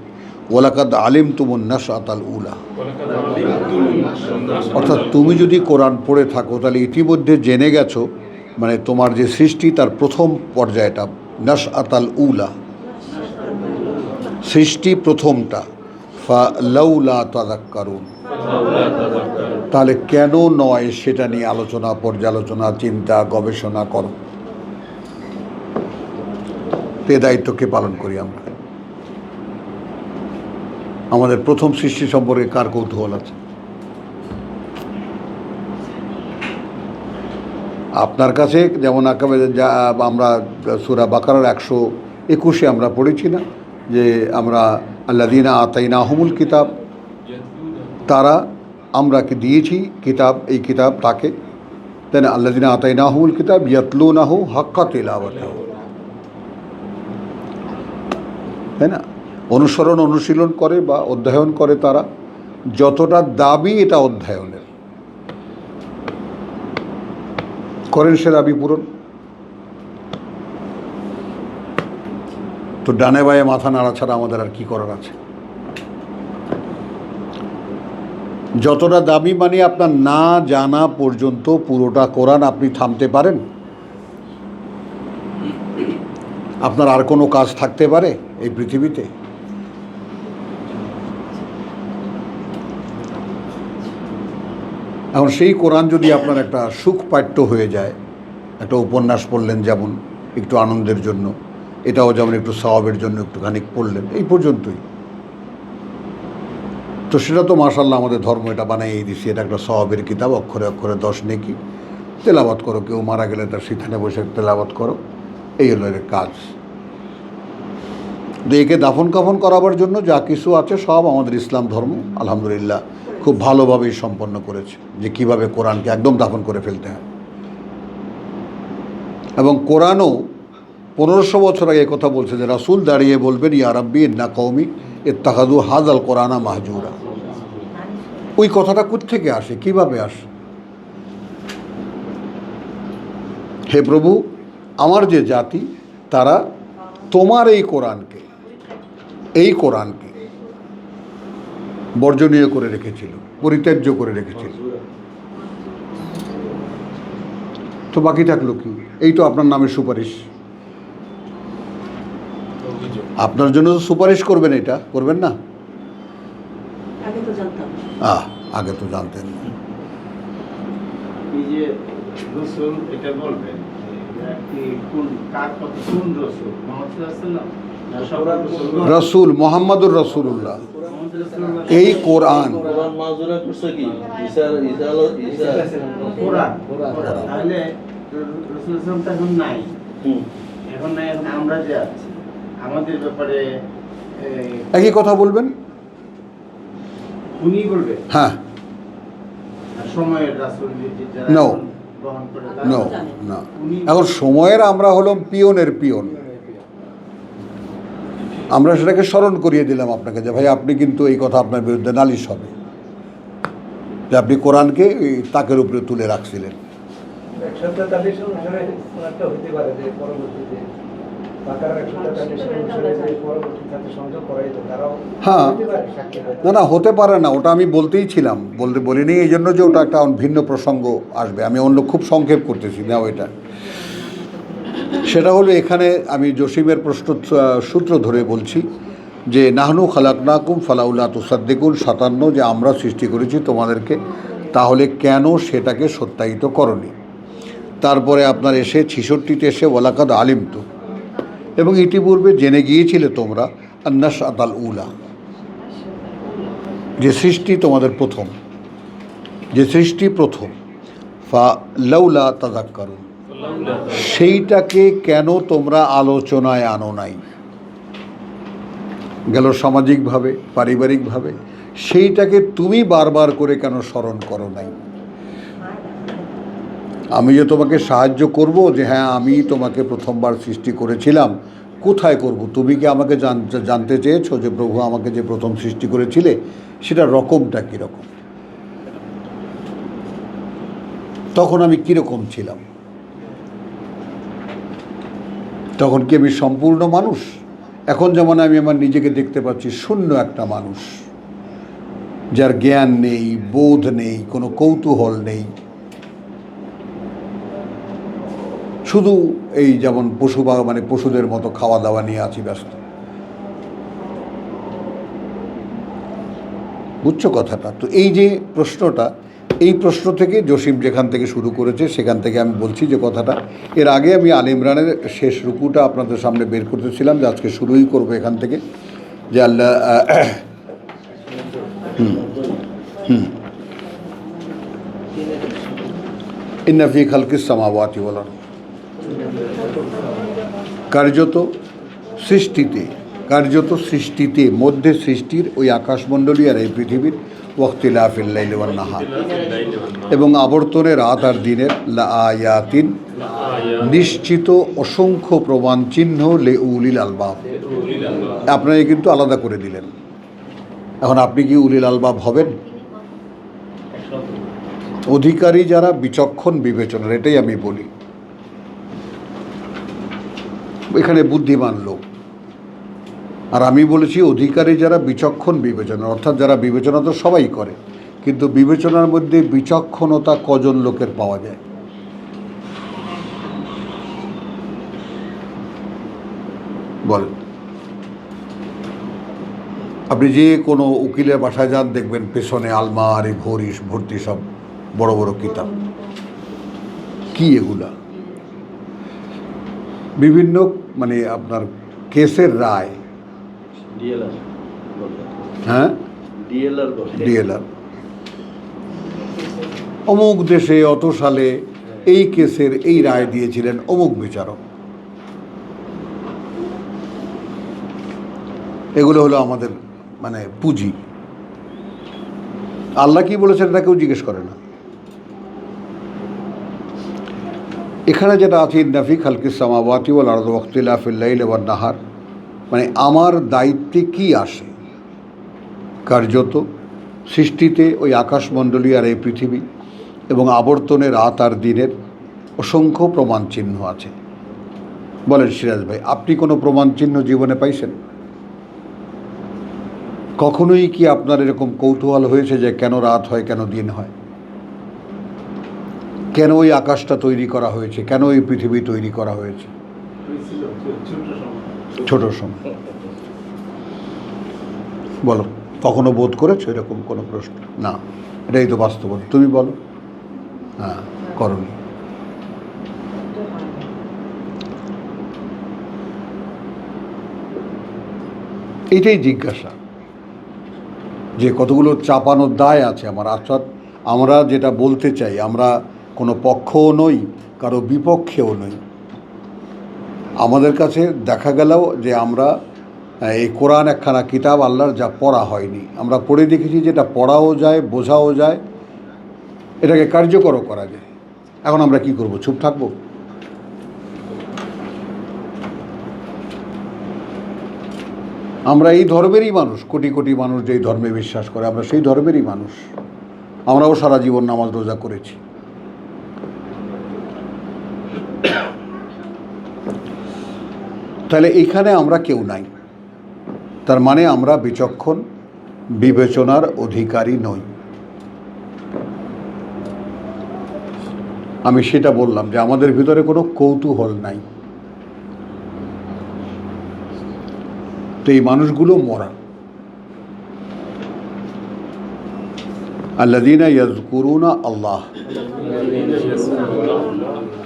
Speaker 1: ওয়ালাকাদ আলিমতুমুন নাশআতাল উলা,
Speaker 2: ওয়ালাকাদ আলিমতুম নাশআতাল,
Speaker 1: অর্থাৎ তুমি যদি কোরআন পড়ে থাকো তাহলে ইতিমধ্যে জেনে গেছো, মানে তোমার যে সৃষ্টি তার প্রথম পর্যায়টা নাশআতাল উলা, সৃষ্টি প্রথমটা। ফালাউলা তাযাক্কারুন, তাহলে কেন নয় সেটা নিয়ে আলোচনা, পর্যালোচনা, চিন্তা, গবেষণা করো। এ দায়িত্বকে পালন করি আমরা। আমাদের প্রথম সৃষ্টি সম্পর্কে কার কৌতূহল আছে? আপনার কাছে যেমন একেবারে যা আমরা সূরা বাকারার 121 আমরা পড়েছি না, যে আমরা আল্লাযীনা আতাইনাহুমুল কিতাব, তারা আমরা কি দিয়েছি কিতাব, এই কিতাব তাকে, তাই না? আল্লাযীনা আতাইনাহুমুল কিতাব ইয়াতলুনাহু হাক্কা তিলাওয়াতিহি, তাই না? অনুসরণ অনুশীলন করে বা অধ্যয়ন করে তারা, যতটা দাবি এটা অধ্যয়নের, করেন সে দাবি পূরণ। তো ডানে বায়ে মাথা নাড়া ছাড়া আমাদের আর কি করার আছে? যতটা দাবি মানে আপনার না জানা পর্যন্ত পুরোটা কোরআন আপনি থামতে পারেন? আপনার আর কোনো কাজ থাকতে পারে এই পৃথিবীতে? এখন সেই কোরআন যদি আপনার একটা সুখপাঠ্য হয়ে যায়, একটা উপন্যাস পড়লেন যেমন একটু আনন্দের জন্য, এটাও যেমন একটু সওয়াবের জন্য একটুখানি পড়লেন, এই পর্যন্তই, তো সেটা তো মাশাআল্লাহ আমাদের ধর্ম এটা বানাইয়ে দিচ্ছে, এটা একটা সওয়াবের কিতাব, অক্ষরে অক্ষরে 10 নেকি, তেলাওয়াত করো, কেউ মারা গেলে তার সেখানে বসে তেলাওয়াত করো, এই হলো এর কাজ। তো একে দাফন কাফন করাবার জন্য যা কিছু আছে সব আমাদের ইসলাম ধর্ম আলহামদুলিল্লাহ খুব ভালোভাবেই সম্পন্ন করেছে, যে কিভাবে কোরআনকে একদম দাফন করে ফেলতে হয়। এবং কোরআনও 1500 বছর আগে কথা বলছে যে রাসূল দাঁড়িয়ে বলবেন ইয়া রাব্বি ইন্না কওমি ইত্তাখাযু হাযাল কোরআনা মাহজুরা। ওই কথাটা কোত্থেকে আসে, কিভাবে আসে? হে প্রভু, আমার যে জাতি তারা তোমার এই কোরআনকে বর্জনীয় করে রেখেছিল, পরিত্যাজ্য করে রেখেছিল। তো বাকি থাকলো কি? এই তো আপনার নামে সুপারিশ, আপনার জন্য তো সুপারিশ করবেন, এটা করবেন না?
Speaker 4: আগে তো জানতাম।
Speaker 1: আগে তো জানতেন না।
Speaker 3: এই যে রসুল এটা বলবেন কি কোন কার কথা, কোন রসুল মুহাম্মদ সাল্লাল্লাহু আলাইহি ওয়াসাল্লাম,
Speaker 1: রসুল মোহাম্মদুর রসুল্লাহ, এই কোরআন
Speaker 6: মাজুরা করছে কি ঈসা
Speaker 3: কোরআন, তাহলে রসুল সাল্লাল্লাহু আলাইহি এখন নাই, এখন নাই, এখন আমরা যে আছি আমাদের ব্যাপারে
Speaker 1: একই কথা বলবেন।
Speaker 3: উনি বলবে
Speaker 1: হ্যাঁ,
Speaker 3: আর সময়ের রাসূল যারা
Speaker 1: No.
Speaker 3: গ্রহণ করে
Speaker 1: নো না, এখন সময়ের আমরা হলাম পিয়নের পিয়ন। আমরা সেটাকে স্মরণ করিয়ে দিলাম আপনাকে যে ভাই আপনি কিন্তু এই কথা আপনার বিরুদ্ধে নালিশ হবে, যে আপনি কোরআনকে এই তাকের উপরে তুলে রাখছিলেন।
Speaker 5: 143 অনুসারে একটা হতে পারে যে পরবর্তীতে বাকারার 143 অনুসারে যে পরবর্তীতে সাথে সংযোগ করা যেত, তারাও
Speaker 1: হ্যাঁ,
Speaker 5: হতে পারে সাক্ষী হতে
Speaker 1: না হতে পারে না, ওটা আমি বলতেই ছিলাম, বলিনি এই জন্য যে ওটা একটা ভিন্ন প্রসঙ্গ আসবে, আমি অন্য খুব সংক্ষেপ করতেছি না ওইটা। সেটা হলো এখানে আমি জসিমের প্রশ্ন সূত্র ধরে বলছি যে নাহনু খালাকনাকুম ফালাউলা তুসাদ্দিকুন 57, যে আমরা সৃষ্টি করেছি তোমাদেরকে, তাহলে কেন সেটাকে সত্যায়িত করনি? তারপরে আপনার এসে 66তে এসে ওয়ালাকাদ আলিমতু, এবং ইতিপূর্বে জেনে গিয়েছিলে তোমরা আন-নাশআতাল উলা, যে সৃষ্টি তোমাদের প্রথম, যে সৃষ্টি প্রথম, ফালাউলা তাযাক্কারুন, সেইটাকে কেন তোমরা আলোচনায় আনো নাই? গেল সামাজিকভাবে, পারিবারিকভাবে, সেইটাকে তুমি বারবার করে কেন স্মরণ করো নাই? আমি যে তোমাকে সাহায্য করব, যে হ্যাঁ আমি তোমাকে প্রথমবার সৃষ্টি করেছিলাম, কোথায় করব? তুমি কি আমাকে জানতে চেয়েছো যে প্রভু আমাকে যে প্রথম সৃষ্টি করেছিলে সেটা রকমটা কীরকম, তখন আমি কীরকম ছিলাম, তখন কি আমি সম্পূর্ণ মানুষ? এখন যেমন আমি আমার নিজেকে দেখতে পাচ্ছি শূন্য একটা মানুষ, যার জ্ঞান নেই, বোধ নেই, কোনো কৌতূহল নেই, শুধু এই যেমন মানে পশুদের মতো খাওয়া দাওয়া নিয়ে আছি ব্যস্ত। বুঝছো কথাটা? তো এই যে প্রশ্নটা, এই প্রশ্ন থেকে জসিম যেখান থেকে শুরু করেছে সেখান থেকে আমি বলছি যে কথাটা, এর আগে আমি আলে ইমরানের শেষ রুকুটা আপনাদের সামনে বের করতেছিলাম, যে আজকে শুরুই করবো এখান থেকে, যে আল্লাহ ইন্না ফি খালকিস সামাওয়াতি ওয়াল আরদ, কার্যত সৃষ্টিতে মধ্যে সৃষ্টির ওই আকাশমণ্ডলী আর এই পৃথিবীর ওয়াখতিলাফিল লাইলি ওয়ান নাহার, এবং আবর্তনে রাত আর দিনের, লাআয়াতিন, নিশ্চিত অসংখ্য প্রমাণ চিহ্ন, লিউলিল আলবাব। আপনারা কিন্তু আলাদা করে দিলেন। এখন আপনি কি উলিল আলবাব হবেন? অধিকারী যারা বিচক্ষণ বিবেচনার, এটাই আমি বলি। এখানে বুদ্ধিমান লোক, আর আমি বলেছি অধিকারী যারা বিচক্ষণ বিবেচনা, অর্থাৎ যারা বিবেচনা তো সবাই করে, কিন্তু বিবেচনার মধ্যে বিচক্ষণতা কজন লোকের পাওয়া যায়? বলেন। আপনি যে কোনো উকিলের বাসায় যান, দেখবেন পেছনে আলমারি ভর্তি সব বড় বড় কিতাব। কি এগুলা? বিভিন্ন মানে আপনার কেসের রায়। হ্যাঁ, ডিএলআর, অমুক দেশে অত সালে এই কেসের এই রায় দিয়েছিলেন অমুক বিচারক। এগুলো হলো আমাদের মানে পুঁজি। আল্লাহ কি বলেছেন এটা কেউ জিজ্ঞেস করে না। এখানে যেটা আছে ইন্না ফি খালকিস সামাওয়াতি ওয়াল আরদি ওয়াখতিলাফিল লাইলি ওয়ান নাহার, মানে আমার দায়িত্বে কি আসে? কার্যত সৃষ্টিতে ওই আকাশমণ্ডলী আর এই পৃথিবী এবং আবর্তনে রাত আর দিনের অসংখ্য প্রমাণ চিহ্ন আছে। বলেন সিরাজ ভাই, আপনি কোনো প্রমাণ চিহ্ন জীবনে পাইছেন? কখনোই কি আপনার এরকম কৌতূহল হয়েছে যে কেন রাত হয়, কেন দিন হয়, কেন ওই আকাশটা তৈরি করা হয়েছে, কেন ওই পৃথিবী তৈরি করা হয়েছে? ছোট সময় বলো, কখনো বোধ করেছো এরকম কোনো প্রশ্ন? না, এটাই তো বাস্তবতা। তুমি বলো। হ্যাঁ, করনি। এইটাই জিজ্ঞাসা, যে কতগুলো চাপানো দায় আছে আমার। অর্থাৎ আমরা যেটা বলতে চাই, আমরা কোনো পক্ষও নই, কারো বিপক্ষেও নই। আমাদের কাছে দেখা গেলেও যে আমরা এই কোরআন একখানা কিতাব আল্লাহর, যা পড়া হয়নি, আমরা পড়ে দেখেছি যেটা পড়াও যায়, বোঝাও যায়, এটাকে কার্যকরও করা যায়। এখন আমরা কি করব? চুপ থাকবো? আমরা এই ধর্মেরই মানুষ, কোটি কোটি মানুষ যেই ধর্মে বিশ্বাস করে, আমরা সেই ধর্মেরই মানুষ। আমরাও সারা জীবন নামাজ রোজা করেছি। তাহলে এইখানে আমরা কেউ নাই, তার মানে আমরা বিচক্ষণ বিবেচনার অধিকারী নই। আমি সেটা বললাম যে আমাদের ভিতরে কোনো কৌতূহল নাই। তো এই মানুষগুলো মরা। আল্লাযীনা ইয়াযকুরুনা আল্লাহ,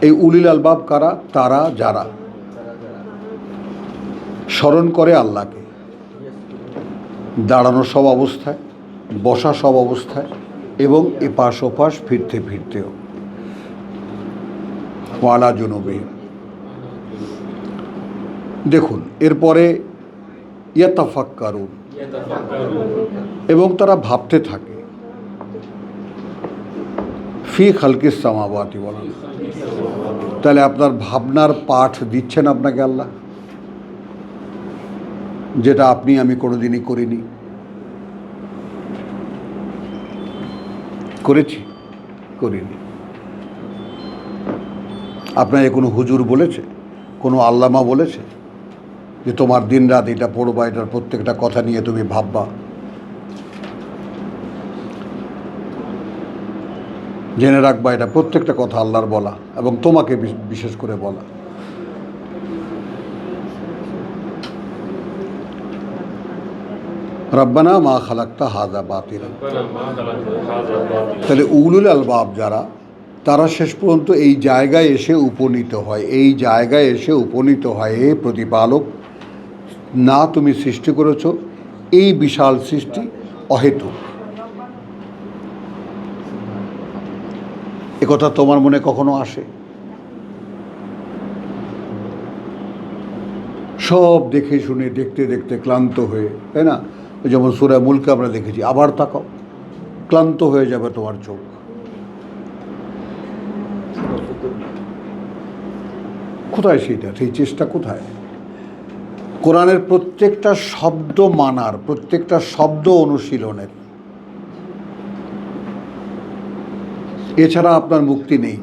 Speaker 1: এই উলিল আলবাব কারা? তারা যারা স্মরণ করে আল্লাহকে, দাঁড়ানো সব অবস্থায়, বসা সব অবস্থায় এবং এপাশ ওপাশ ফিরতে ফিরতেও। ওয়ালা জুনুবে। দেখুন এরপরে ইয়াতাফাক্কারুন, এবং তারা ভাবতে থাকে। ফি খালকিস সামাওয়াতি ওয়াল আরদ। তাহলে আপনার ভাবনার পাঠ দিচ্ছেন আপনাকে আল্লাহ, যেটা আপনি আমি কোনোদিনই করিনি। করেছি? করিনি। আপনাকে কোনো হুজুর বলেছে, কোনো আল্লামা বলেছে যে তোমার দিন রাত এটা পড়বা, এটার প্রত্যেকটা কথা নিয়ে তুমি ভাববা? জেনে রাখবা এটা প্রত্যেকটা কথা আল্লাহর বলা এবং তোমাকে বিশেষ করে বলা। রব্বানা মা খালাক্তা হাযা বাতিলা। তাহলে উলুল আলবাব যারা, তারা শেষ পর্যন্ত এই জায়গায় এসে উপনীত হয়, এই জায়গায় এসে উপনীত হয়, হে প্রতিপালক, না তুমি সৃষ্টি করেছো এই বিশাল সৃষ্টি অহেতুক। একথা তোমার মনে কখনো আসে? সব দেখে শুনে দেখতে দেখতে ক্লান্ত হয়ে, তাই না? যেমন সূরা মুলকে আমরা দেখেছি, আবার তাকাও, ক্লান্ত হয়ে যাবে তোমার চোখ। কোথায় সেইটা, সেই চেষ্টা কোথায়? কোরআনের প্রত্যেকটা শব্দ মানার, প্রত্যেকটা শব্দ অনুশীলনের, এছাড়া আপনার মুক্তি নেই।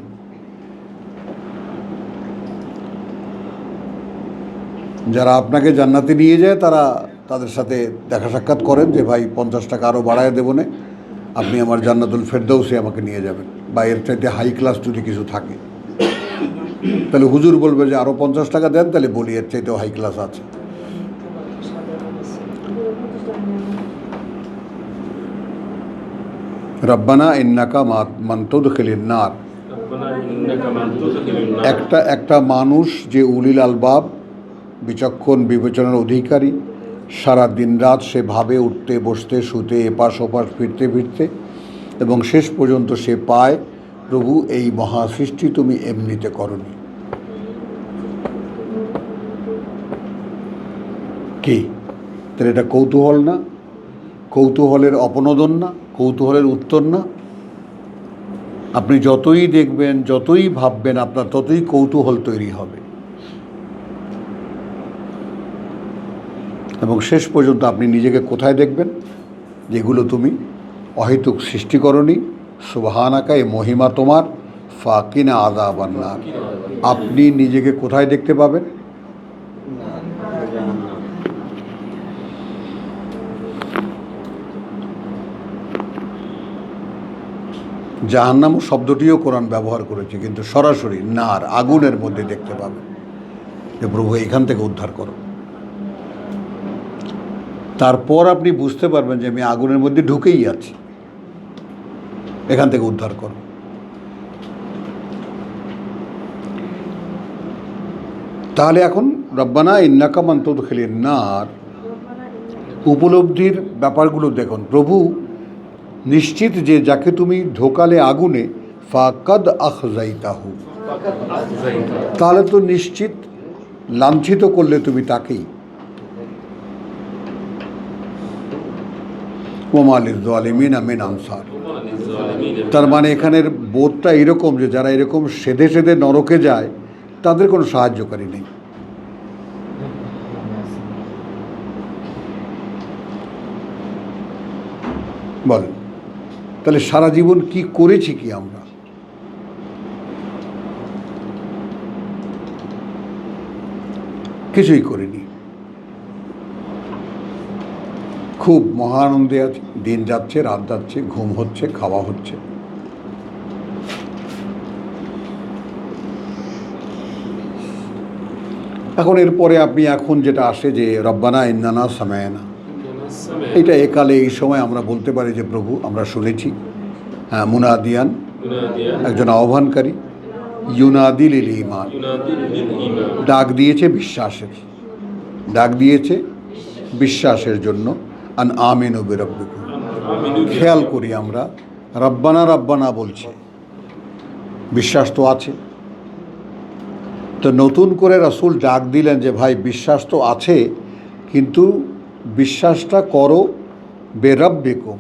Speaker 1: যারা আপনাকে জান্নাতে নিয়ে যায় তারা তাদের সাথে দেখা সাক্ষাৎ করেন যে ভাই 50 টাকা আরও বাড়ায় দেবো না, আপনি আমার জান্নাতুল ফেরদৌসে আমাকে নিয়ে যাবেন, বা এর চাইতে হাই ক্লাস যদি কিছু থাকে। তাহলে হুজুর বলবে যে আরও 50 টাকা দেন, তাহলে বলি এর চাইতেও হাই ক্লাস আছে। রব্বানা ইন্নাকা মান তুদখিলিন নার। একটা মানুষ যে উলিল আলবাব, বিচক্ষণ বিবেচনার অধিকারী, সারা দিন রাত সে ভাবে, উঠতে বসতে শুতে এপাশ ওপাশ ফিরতে ফিরতে, এবং শেষ পর্যন্ত সে পায় প্রভু এই মহা সৃষ্টি তুমি এমনিতে করনি। কি তাহলে এটা কৌতূহল না? কৌতূহলের অপনোদন না? কৌতূহলের উত্তর না? আপনি যতই দেখবেন, যতই ভাববেন, আপনার ততই কৌতূহল তৈরি হবে, এবং শেষ পর্যন্ত আপনি নিজেকে কোথায় দেখবেন? যেগুলো তুমি অহেতুক সৃষ্টি করনি। সুবহানাকা, এ মহিমা তোমার। ফাকিনা আযাবান নার। আপনি নিজেকে কোথায় দেখতে পাবেন? জাহান্নাম শব্দটিও কোরআন ব্যবহার করেছে, কিন্তু সরাসরি নার, আগুনের মধ্যে দেখতে পাবেন যে প্রভু এখান থেকে উদ্ধার করো। তারপর আপনি বুঝতে পারবেন যে আমি আগুনের মধ্যে ঢুকেই আছি, এখান থেকে উদ্ধার করো। তাহলে এখন রব্বানা ইন্নাকা মান তুদখিলিন নার উপলব্ধির ব্যাপারগুলো দেখুন। প্রভু নিশ্চিত যে যাকে তুমি ঢোকালে আগুনে, ফাকাদ আখজাইতাহু, তাহলে তো নিশ্চিত লাঞ্ছিত করলে তুমি তাকেই। ওমা লিয-যালিমিনা মিন আনসার। তার মানে এখানের বোধটা এরকম যে যারা এরকম সেধে সেধে নরকে যায় তাদের কোনো সাহায্যকারী নেই। বলেন তাহলে সারা জীবন কি করেছি কি আমরা? কিছুই করিনি। খুব মহানন্দে আছি, দিন যাচ্ছে, রাত যাচ্ছে, ঘুম হচ্ছে, খাওয়া হচ্ছে। এখন এরপরে আপনি এখন যেটা আসে যে রব্বানা ইন্নানা সামায়না, এটা একালে এই সময় আমরা বলতে পারি যে প্রভু আমরা শুনেছি। হ্যাঁ, মুনাদিয়ান, একজন আহ্বানকারী, ইউনাদি লিল ঈমান, ডাক দিয়েছে বিশ্বাসের, ডাক দিয়েছে বিশ্বাসের জন্য। আন আমিনু বিরাব্বিকুম। খেয়াল করি আমরা রব্বানা রব্বানা বলছি, বিশ্বাস তো আছে। তো নতুন করে রাসূল ডাক দিলেন যে ভাই বিশ্বাস তো আছে, কিন্তু বিশ্বাসটা করো বেরাব্বিকুম,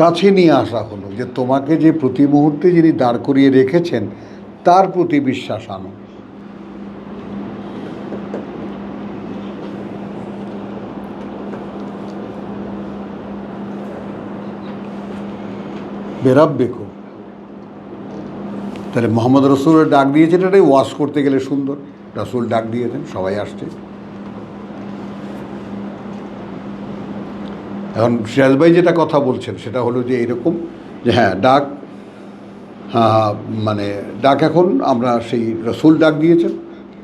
Speaker 1: কাছে নিয়ে আসা হলো যে তোমাকে যে প্রতি মুহূর্তে যিনি দাঁড় করিয়ে রেখেছেন তার প্রতি বিশ্বাস আনো। বেরাব্বিকুম, তাহলে মোহাম্মদ রসুলের ডাক দিয়েছেন, এটাই ওয়াশ করতে গেলে সুন্দর। রসুল ডাক দিয়েছেন, সবাই আসছে। এখন সিরাজ ভাই যেটা কথা বলছেন সেটা হলো যে এরকম যে হ্যাঁ ডাক, হ্যাঁ মানে ডাক এখন আমরা সেই রসুল ডাক দিয়েছেন,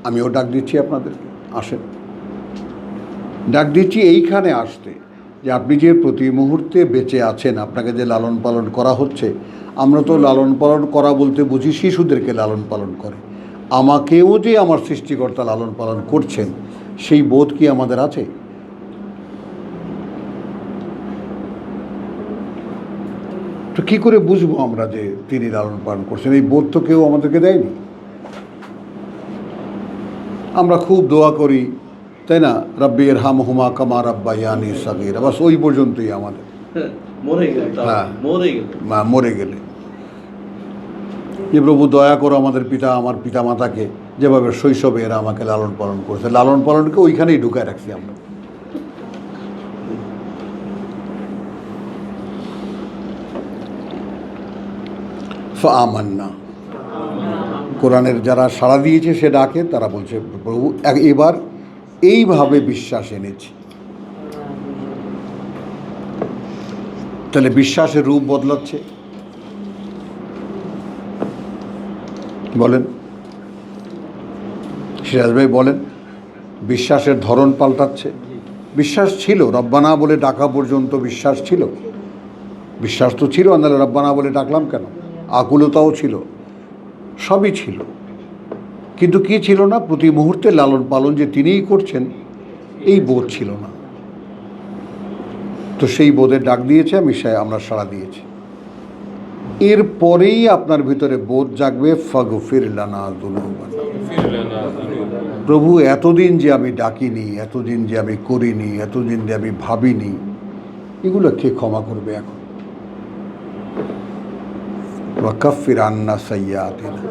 Speaker 1: আমিও ডাক দিচ্ছি আপনাদেরকে, আসেন। ডাক দিচ্ছি এইখানে আসতে যে আপনি যে প্রতি মুহূর্তে বেঁচে আছেন, আপনাকে যে লালন পালন করা হচ্ছে, আমরা তো লালন পালন করা বলতে বুঝি শিশুদেরকে লালন পালন করে, আমাকেও যে আমার সৃষ্টিকর্তা লালন পালন করছেন সেই বোধ কি আমাদের আছে? তো কী করে বুঝবো আমরা যে তিনি লালন পালন করছেন? এই বোধ তো কেউ আমাদেরকে দেয়নি। আমরা খুব দোয়া করি, তাই না, রব্বি ইরহামহুমা কামা রাব্বায়ানি সাগীরা, বাস ওই পর্যন্তই আমাদের।
Speaker 6: মরে গেলে তাও,
Speaker 1: হ্যাঁ।
Speaker 6: মরে গেলে
Speaker 1: মরে গেলে যে প্রভু দয়া করো আমাদের আমার পিতা মাতাকে, যেভাবে শৈশবে এরা আমাকে লালন পালন করেছে, লালন পালনকে ওইখানেই ঢুকায় রাখছি আমরা। ফাআমান্না, কোরআনের যারা সাড়া দিয়েছে সে ডাকে, তারা বলছে প্রভু এবার এইভাবে বিশ্বাস এনেছি। তাহলে বিশ্বাসের রূপ বদলাচ্ছে, বলেন সিরাজ ভাই, বলেন বিশ্বাসের ধরন পাল্টাচ্ছে। বিশ্বাস ছিল, রব্বানা বলে ডাকা পর্যন্ত বিশ্বাস ছিল, বিশ্বাস তো ছিল, নাহলে রব্বানা বলে ডাকলাম কেন? আকুলতাও ছিল, সবই ছিল, কিন্তু কি ছিল না? প্রতি মুহূর্তে লালন পালন যে তিনিই করছেন এই বোধ ছিল না। তো সেই বোধের ডাক দিয়েছে, আমরা সাড়া দিয়েছি। এরপরেই আপনার ভিতরে বোধ জাগবে, ফাগফির লানা যুনুবানা, প্রভু এতদিন যে আমি ডাকিনি, এতদিন যে আমি করিনি, এতদিন যে আমি ভাবিনি, এগুলো কে ক্ষমা করবে এখন? ওয়াকাফির আন্না সাইয়্যাতিনা,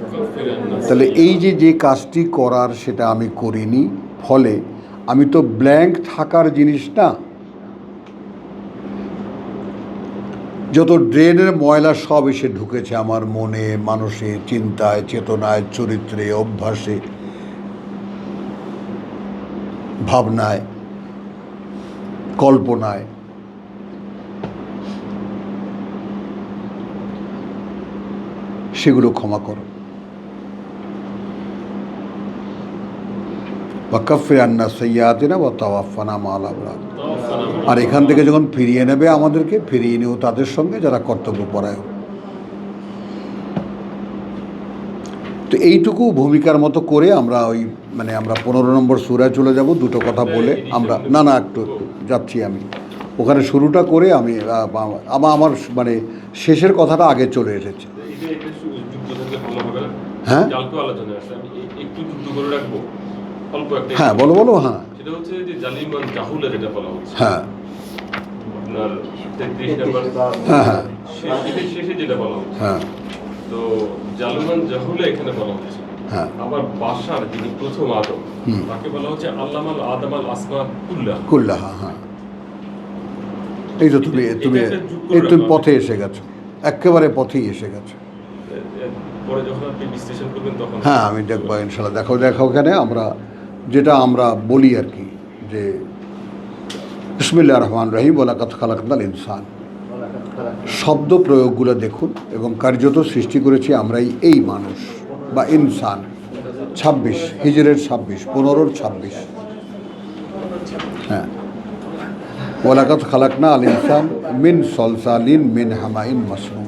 Speaker 1: তাহলে এই যে কাজটি করার সেটা আমি করিনি, ফলে আমি তো ব্ল্যাঙ্ক থাকার জিনিস না। যত ড্রেনের ময়লা সব এসে ঢুকেছে আমার মনে, মানুষে, চিন্তায়, চেতনায়, চরিত্রে, অভ্যাসে, ভাবনায়, কল্পনায়, সেগুলো ক্ষমা করো। ওয়াকাফির আন্না সাইয়্যাতিনা ওয়া তাওয়াফানা মা'আল আবরার, আর এখান থেকে যখন ফিরিয়ে নেবে আমাদেরকে, ফিরিয়ে নিও তাদের সঙ্গে যারা কর্তব্যপরায়ণ। তো এইটুকু ভূমিকার মতো করে আমরা আমরা 15 নম্বর সূরায় চলে যাব। দুটো কথা বলে আমরা একটু যাচ্ছি আমি ওখানে, শুরুটা করে আমি আমার শেষের কথাটা আগে চলে এসেছে। হ্যাঁ হ্যাঁ বলো হ্যাঁ
Speaker 2: সেটা হচ্ছে যে জালিমান জাহুলা যেটা বলা হচ্ছে,
Speaker 1: হ্যাঁ
Speaker 2: আপনার 33 নাম্বার
Speaker 1: হ্যাঁ
Speaker 2: শেষে যেটা বলা হচ্ছে,
Speaker 1: হ্যাঁ
Speaker 2: তো জালিমান জাহুলা এখানে বলা হচ্ছে।
Speaker 1: হ্যাঁ
Speaker 2: আবার বাশার যিনি প্রথম আদম, তাকে বলা হচ্ছে আল্লামাল আদমাল আসমা
Speaker 1: কুল্লাহা। হ্যাঁ এই তো তুমি পথে এসে গেছো, একেবারে পথেই এসে গেছো।
Speaker 2: পরে যখন আপনি বিশ্লেষণ করবেন তখন
Speaker 1: হ্যাঁ আমি দেখবো ইনশাল্লাহ। দেখো ওখানে আমরা বলি আর কি, যে বিসমিল্লাহির রহমানির রহিম ওয়ালাকাদ খালাকনাল ইনসান, শব্দ প্রয়োগগুলো দেখুন, এবং কার্যত সৃষ্টি করেছি আমরাই এই মানুষ বা ইনসান। 26 হিজরের 26, 15-র 26। হ্যাঁ ওয়ালাকাদ খালাকনা আল ইনসান মিন সলসালিন মিন হামাইন মাসনুন।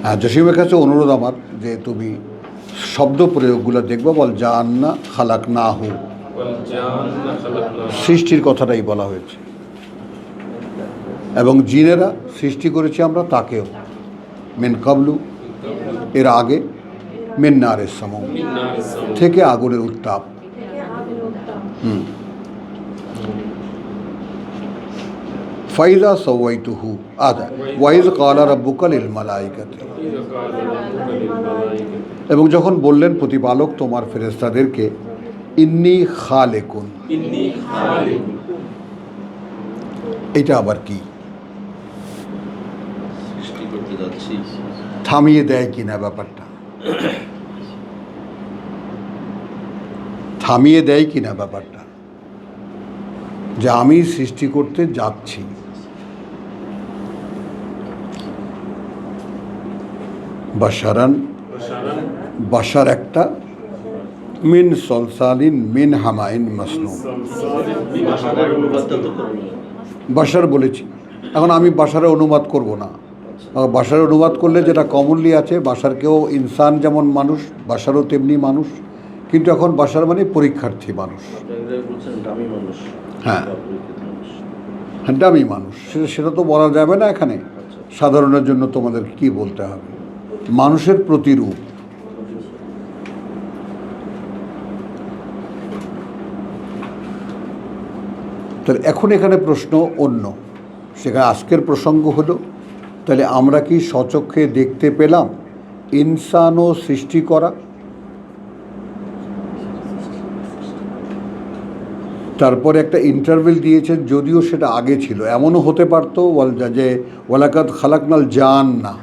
Speaker 1: হ্যাঁ জসিমের কাছে অনুরোধ আমার যে তুমি শব্দ প্রয়োগগুলো দেখবো, বল জান্না খালাকনাহু, সৃষ্টির কথাটাই বলা হয়েছে। এবং জিনেরা সৃষ্টি করেছি আমরা তাকেও, মিন কাবলু, এর আগে, মিন নারের সামম, থেকে আগুনের উত্তাপ। ফাইজা সাওয়াইতুহু আদা ওয়াইজ ক্বালা রাব্বুকা লিল মালাইকাতি, এবং যখন বললেন প্রতিপালক তোমার ফেরেশতাদেরকে, ইন্নী খালিকুন, এটা আবার কি?
Speaker 6: সৃষ্টি করতে যাচ্ছি।
Speaker 1: থামিয়ে দেয় কিনা ব্যাপারটা, থামিয়ে দেয় কিনা ব্যাপারটা, যে আমি সৃষ্টি করতে যাচ্ছি। বাশারান, বাশার একটা, মিন সলসালিন মিন হামাইন মাসনুন,
Speaker 6: বাসার অনুবাদটা তো করবে।
Speaker 1: বাশার বলেছি, এখন আমি বাশারের অনুবাদ করব না। বাশারের অনুবাদ করলে যেটা কমনলি আছে, বাশারকেও ইনসান যেমন মানুষ, বাশারও তেমনি মানুষ, কিন্তু এখন বাশার মানে পরীক্ষার্থী মানুষ।
Speaker 6: আপনারা বলছেন দামি মানুষ।
Speaker 1: হ্যাঁ।
Speaker 6: বা পরীক্ষিত মানুষ।
Speaker 1: হ্যাঁ, দামি মানুষ, সেটা তো বলা যাবে না এখানে। সাধারণের জন্য তোমাদের কি বলতে হবে? মানুষের প্রতিরূপ। তাহলে এখন এখানে প্রশ্ন অন্য, সেখানে আজকের প্রসঙ্গ হলো, তাহলে আমরা কি স্বচক্ষে দেখতে পেলাম ইনসানও সৃষ্টি করা? তারপরে একটা ইন্টারভেল দিয়েছেন, যদিও সেটা আগে ছিল। এমনও হতে পারতো যে ওয়ালাকাদ খালাকনাল জান, না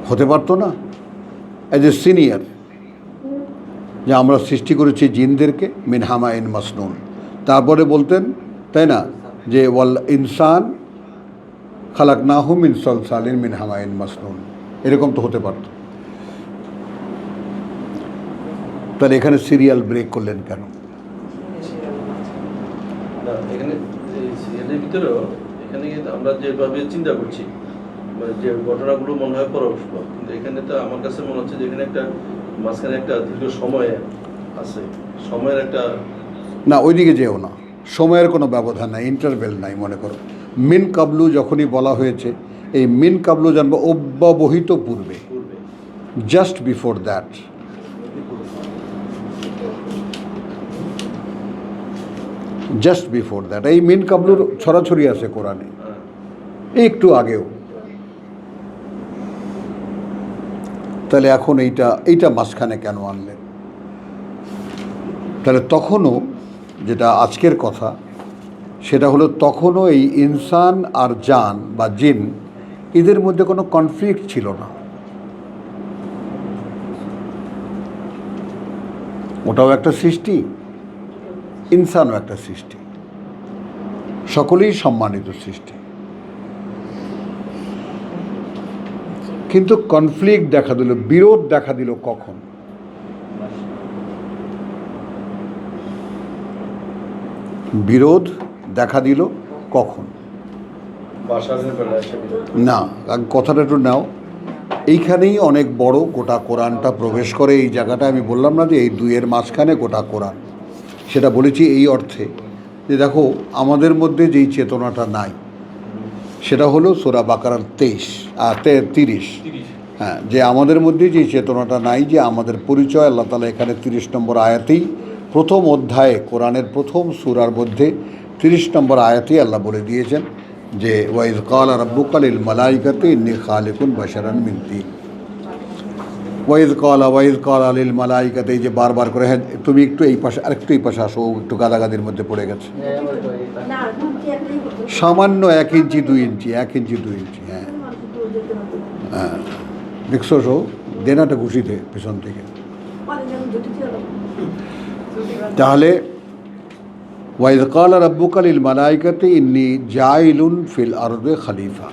Speaker 1: হতে পারতো না, অ্যাজ এ সিনিয়র, যে আমরা সৃষ্টি করেছি জিনদেরকে মিন হামাইন মাসনুন। তারপরে বলতেন, তাই না, যে ওয়াল ইনসান খালাকনাহু মিন সলসালিন মিন হামাইন মাসনুন, এরকম তো হতে পারতো। তাহলে এখানে সিরিয়াল ব্রেক করলেন কেন?
Speaker 6: না, এখানে এই সিরিয়ালের ভিতরেও এখানে কিন্তু আমরা যেভাবে চিন্তা করছি, মানে যে ঘটনাগুলো মনে হয় পরস্পর, কিন্তু এখানে তো আমার কাছে মনে হচ্ছে যে এখানে একটা মাঝখানে একটা দীর্ঘ সময় আছে, সময়ের একটা।
Speaker 1: না, ওইদিকে যেও না, সময়ের কোনো ব্যবধান নাই, ইন্টারভেল নাই। মনে করো মিন কাবলু যখনই বলা হয়েছে, এই মিন কাবলু জানবো অব্যবহিত পূর্বে,
Speaker 6: পূর্বে
Speaker 1: just before that. Just before that, এই মিন কাবলুর ছড়াছড়ি আছে কোরআনে, একটু আগেও। তাহলে এখন এইটা মাঝখানে কেন আনলেন? তাহলে তখনও, যেটা আজকের কথা, সেটা হলো তখনও এই ইনসান আর জান বা জিন, এদের মধ্যে কোনো কনফ্লিক্ট ছিল না। ওটাও একটা সৃষ্টি, ইনসানও একটা সৃষ্টি, সকলেই সম্মানিত সৃষ্টি। কিন্তু কনফ্লিক্ট দেখা দিল, বিরোধ দেখা দিল কখন? বিরোধ দেখা দিল কখন?
Speaker 6: বাসারের বেলায় এসে
Speaker 1: না, কথাটা একটু নাও। এইখানেই অনেক বড় গোটা কোরআনটা প্রবেশ করে। এই জায়গাটা আমি বললাম না যে এই দুইয়ের মাঝখানে গোটা কোরআন, সেটা বলেছি এই অর্থে যে দেখো, আমাদের মধ্যে যেই চেতনাটা নাই, সেটা হলো সূরা বাকারার 30। হ্যাঁ, যে আমাদের মধ্যে যেই চেতনাটা নাই, যে আমাদের পরিচয় আল্লাহ তাআলা এখানে 30 নম্বর আয়াতেই, প্রথম অধ্যায়ে কোরআনের প্রথম সূরার মধ্যে 30 নম্বর আয়াতেই আল্লাহ বলে দিয়েছেন যে ওয়াইজ ক্বালা রাব্বুকা লিল মালাইকাতি ইন্নী খালিকুন বাশারান মিন তিন। ওয়াইজ ক্বালা লিল মালাইকাতি, এই যে বারবার করে। হ্যাঁ, তুমি একটু এই পাশে, আরেকটু এই পাশে আসো, একটু গাদাগাদির মধ্যে পড়ে গেছে। সামান্য 1 ইঞ্চি 2 ইঞ্চি, 1 ইঞ্চি 2 ইঞ্চি। হ্যাঁ হ্যাঁ, দেখছো সো দেনাটা ঘুষিতে পেছন থেকে। তাহলে ওয়াইজ ক্বালা রাব্বুকা লিল মালাইকাতি ইন্নী জাইলুন ফিল আরদি খলিফা,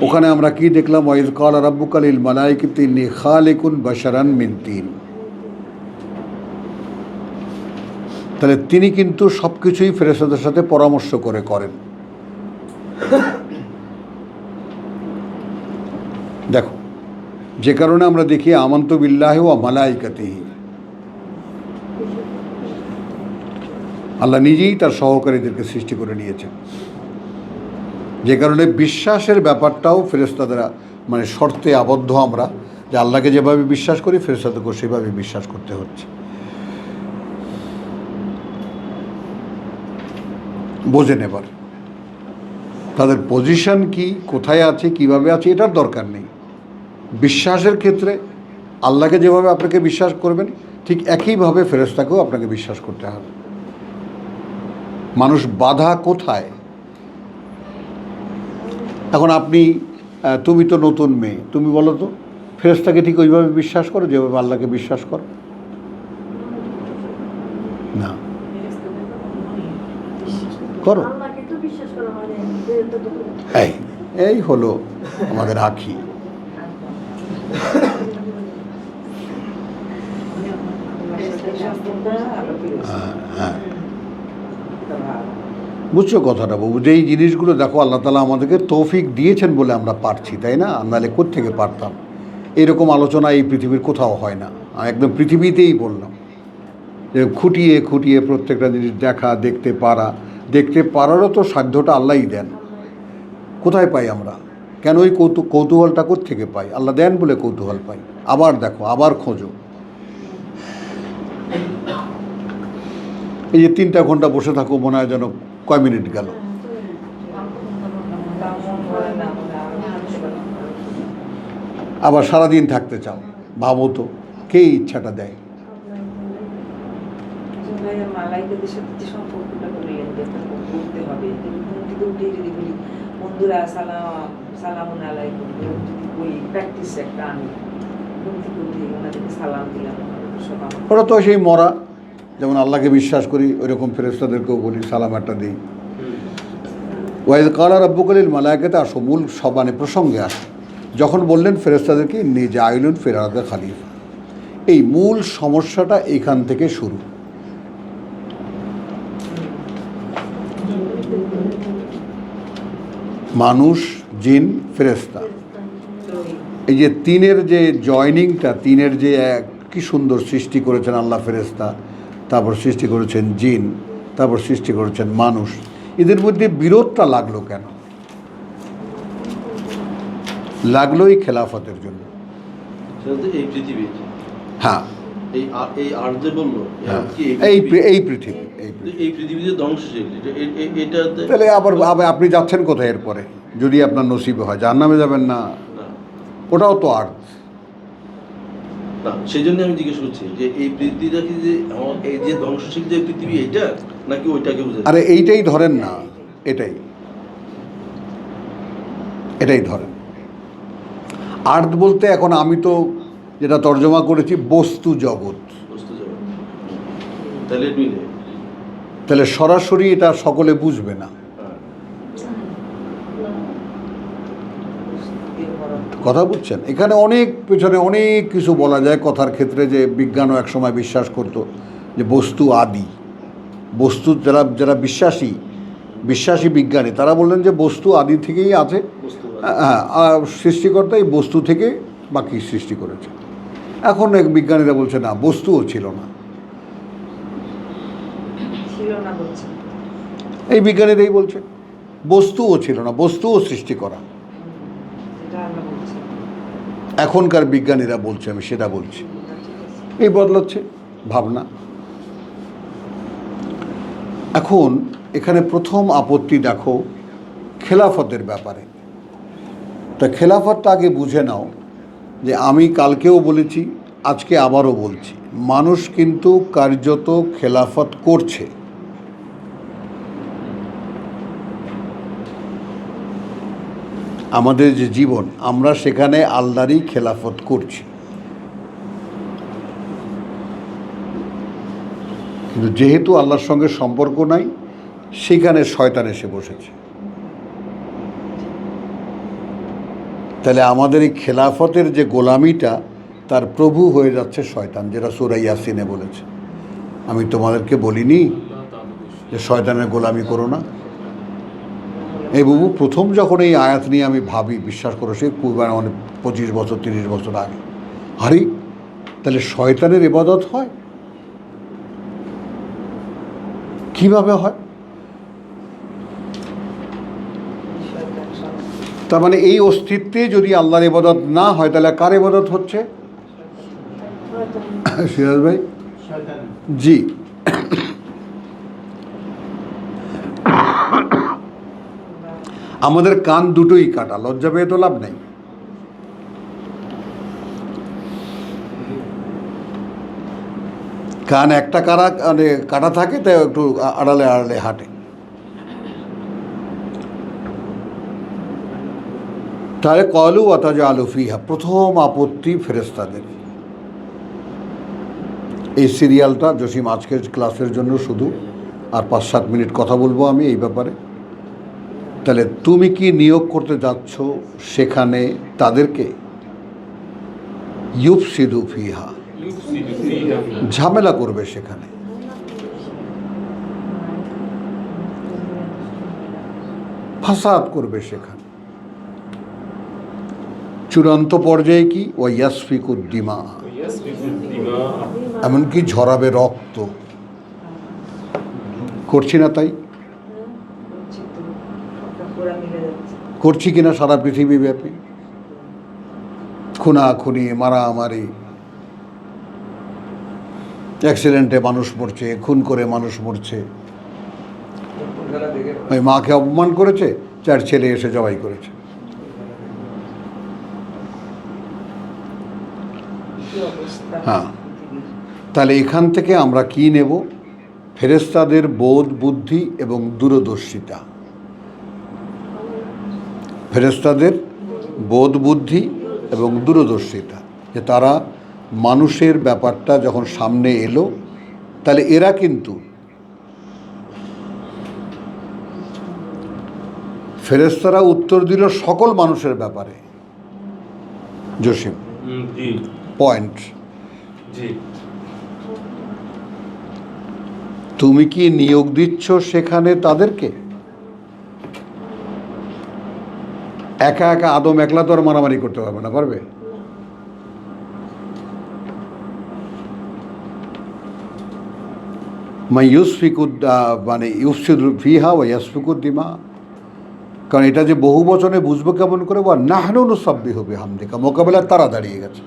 Speaker 1: ওখানে আমরা কি দেখলাম? ওয়াইজ ক্বালা রাব্বুকা লিল মালাইকাতি ইন্নী খালিকুন বাশারান মিন তিন। তাহলে তিনি কিন্তু সব কিছুই ফেরেশতাদের সাথে পরামর্শ করে করেন। দেখো, যে কারণে আমরা দেখি আমান্তু বিল্লাহি ওয়া মালাইকাতিহি, আল্লাহ নিজেই তার সহকারীদেরকে সৃষ্টি করে নিয়েছেন। যে কারণে বিশ্বাসের ব্যাপারটাও ফেরেশতাদের মানে শর্তে আবদ্ধ আমরা, যে আল্লাহকে যেভাবে বিশ্বাস করি ফেরেশতাদেরকেও সেভাবে বিশ্বাস করতে হচ্ছে। বোঝেন এবার তাদের পজিশন কি, কোথায় আছে, কিভাবে আছে, এটার দরকার নেই। বিশ্বাসের ক্ষেত্রে আল্লাহকে যেভাবে আপনাকে বিশ্বাস করবেন ঠিক একইভাবে ফেরেশতাকেও আপনাকে বিশ্বাস করতে হবে। মানুষ বাধা কোথায়? এখন আপনি তুমি তো নতুন মেয়ে, তুমি বলো তো ফেরেশতাকে ঠিক ওইভাবে বিশ্বাস করো যেভাবে আল্লাহকে বিশ্বাস করো? না, করো। এই হলো আমাদের আঁখি। হ্যাঁ, বুঝছো কথাটা বাবু? যে এই জিনিসগুলো দেখো আল্লাহ তাআলা আমাদেরকে তৌফিক দিয়েছেন বলে আমরা পারছি, তাই না? নাহলে কোত্থেকে পারতাম? এরকম আলোচনা এই পৃথিবীর কোথাও হয় না। একদম পৃথিবীতেই বললাম যে খুঁটিয়ে খুঁটিয়ে প্রত্যেকটা জিনিস দেখা, দেখতে পারারও তো সাধ্যটা আল্লাহই দেন। কোথায় পাই আমরা? কেন ওই কৌতূহলটা কোত্থেকে পাই? আল্লাহ দেন বলে কৌতূহল পাই। আবার দেখো, আবার খোঁজো। এই যে 3টা ঘন্টা বসে থাকো, মনে হয় যেন কয় মিনিট গেল। আবার সারাদিন থাকতে চাও, ভাবো তো কে ইচ্ছাটা দেয়?
Speaker 4: মালাইকাদের সাথে যে সম্পর্কটা করলেন করতে হবে, কিন্তু উঠে যদি বলি বন্ধুরা সালামুন আলাইকুম যদি বলি, প্র্যাকটিস একটা আমি ওনাদেরকে সালাম দিলাম।
Speaker 1: ওরা তো সেই মরা, যেমন আল্লাহকে বিশ্বাস করি ওইরকম ফেরেশতাদেরকেও বলি, সালাম একটা দিই। ওয়াইদ কালা রাব্বুকা লিল মালাইকাতি, আসো মূল সবানে প্রসঙ্গে আসে যখন বললেন ফেরেশতাদেরকে নিজে আইলুন ফিল আরদি খলিফা। এই মূল সমস্যাটা এখান থেকে শুরু। মানুষ, জিন, ফেরেশতা, এই যে 3-এর যে জয়নিংটা, 3-এর যে কি সুন্দর সৃষ্টি করেছেন আল্লাহ। ফেরেশতা, তারপর সৃষ্টি করেছেন জিন, তারপর সৃষ্টি করেছেন মানুষ। এদের মধ্যে বিরোধটা লাগলো কেন? লাগলো এই খেলাফতের জন্য।
Speaker 6: এই পৃথিবী,
Speaker 1: হ্যাঁ,
Speaker 6: এই আর যে বললো
Speaker 1: হ্যাঁ, এই পৃথিবী,
Speaker 6: এই পৃথিবীতে ধ্বংসশীল, এটাতে
Speaker 1: তাহলে আবার আপনি যাচ্ছেন কোথায় এরপরে? যদি আপনার নসিবে হয় জাহান্নামে যাবেন না? ওটাও তো আর্থ।
Speaker 6: না, সেই জন্য আমি জিজ্ঞেস করছি যে এই পৃথিবীটা কি যে এই যে ধ্বংসশীল যে পৃথিবী এইটা, নাকি ওইটাকে বুঝাচ্ছে?
Speaker 1: আরে এইটাই ধরেন না, এটাই ধরেন। আর্থ বলতে এখন আমি তো যেটা তর্জমা করেছি বস্তু জগৎ।
Speaker 6: বুঝতে যাবে তাহলে মিলে,
Speaker 1: তাহলে সরাসরি এটা সকলে বুঝবে না। কথা বুঝছেন? এখানে অনেক পেছনে অনেক কিছু বলা যায় কথার ক্ষেত্রে, যে বিজ্ঞানও একসময় বিশ্বাস করত যে বস্তু আদি। বস্তু যারা বিশ্বাসী বিজ্ঞানী, তারা বললেন যে বস্তু আদি থেকেই আছে। হ্যাঁ, সৃষ্টিকর্তা এই বস্তু থেকে বাকি সৃষ্টি করেছে। এখন এক বিজ্ঞানীরা বলছে না, বস্তুও ছিল না। এই বিজ্ঞানীরাই বলছে বস্তুও ছিল না, বস্তুও সৃষ্টি করা। এখনকার বিজ্ঞানীরা বলছে, আমি সেটা বলছি। এই বদলাচ্ছে ভাবনা। এখন এখানে প্রথম আপত্তি দেখো খেলাফতের ব্যাপারে। তা খেলাফতটা আগে বুঝে নাও যে আমি কালকেও বলেছি, আজকে আবারও বলছি, মানুষ কিন্তু কার্যত খেলাফত করছে। আমাদের যে জীবন, আমরা সেখানে আল্লাহরই খেলাফত করছি। কিন্তু যেহেতু আল্লাহর সঙ্গে সম্পর্ক নাই, সেখানে শয়তান এসে বসেছে। তাহলে আমাদের এই খেলাফতের যে গোলামিটা, তার প্রভু হয়ে যাচ্ছে শয়তান, যেটা সূরা ইয়াসিনে বলেছে। আমি তোমাদেরকে বলিনি যে শয়তানের গোলামি করো না? এই বাবু, প্রথম যখন এই আয়াত নিয়ে আমি ভাবি, বিশ্বাস করো, সে খুব অনেক 25 বছর 30 বছর আগে। আরে তাহলে শয়তানের ইবাদত হয় কিভাবে হয়?
Speaker 4: শয়তান সব
Speaker 1: তার মানে এই অস্তিত্বে যদি আল্লাহর ইবাদত না হয় তাহলে কার ইবাদত হচ্ছে? সিরাজ ভাই
Speaker 3: শয়তানের।
Speaker 1: জি, আমাদের কান দুটোই কাটা, লজ্জা পেয়ে তো লাভ নেই। কান একটা মানে কাটা থাকে তাই একটু আড়ালে আড়ালে হাঁটে। তাহলে কলু আতাজা আলু ফিহা, প্রথম আপত্তি ফেরেশতাদের। এই সিরিয়ালটা জসিম আজকের ক্লাসের জন্য শুধু, আর 5-7 মিনিট কথা বলবো আমি এই ব্যাপারে। তাহলে তুমি কি নিয়োগ করতে যাচ্ছ সেখানে তাদেরকে? ইউফসিদু ফিহা, ঝামেলা করবে সেখানে। ফাসাদ করবে সেখানে। চূড়ান্ত পর্যায়ে কি? ও ইয়াসফিকুদ্দিমা, এমনকি ঝরাবে রক্ত। করছি না তাই?
Speaker 4: করছি তো, সবটা পুরা মিলে যাচ্ছে।
Speaker 1: করছি কিনা সারা পৃথিবী ব্যাপী? খুনাখুনি, মারামারি, অ্যাক্সিডেন্টে মানুষ মরছে, খুন করে মানুষ মরছে।
Speaker 5: খেলা দেখে
Speaker 1: ওই মাকে অপমান করেছে, 4 ছেলে এসে জবাই করেছে।
Speaker 4: কি অবস্থা
Speaker 1: হ্যাঁ।
Speaker 4: পৃথিবীর।
Speaker 1: তাহলে এখান থেকে আমরা কি নেব? ফেরেশতাদের বোধ বুদ্ধি এবং দূরদর্শিতা। ফেরেশতাদের বোধ বুদ্ধি এবং দূরদর্শিতা, যে তারা মানুষের ব্যাপারটা যখন সামনে এলো, তাহলে এরা কিন্তু ফেরেশতারা উত্তর দিল সকল মানুষের ব্যাপারে। জসিম
Speaker 2: জি
Speaker 1: পয়েন্ট,
Speaker 2: জি
Speaker 1: তুমি কি নিয়োগ দিচ্ছ সেখানে তাদেরকে? একা একা আদম একলা তো আর মারামারি করতে পারবে না, পারবে? মানে ইউফসিদু ফিহা ওয়া ইয়াসফিকুদ্দিমা, কারণ এটা যে বহু বচনে বুঝবো কেমন করে? বা নাহনু নুসাব্বিহু বিহামদিকা, মোকাবেলায় তারা দাঁড়িয়ে গেছে,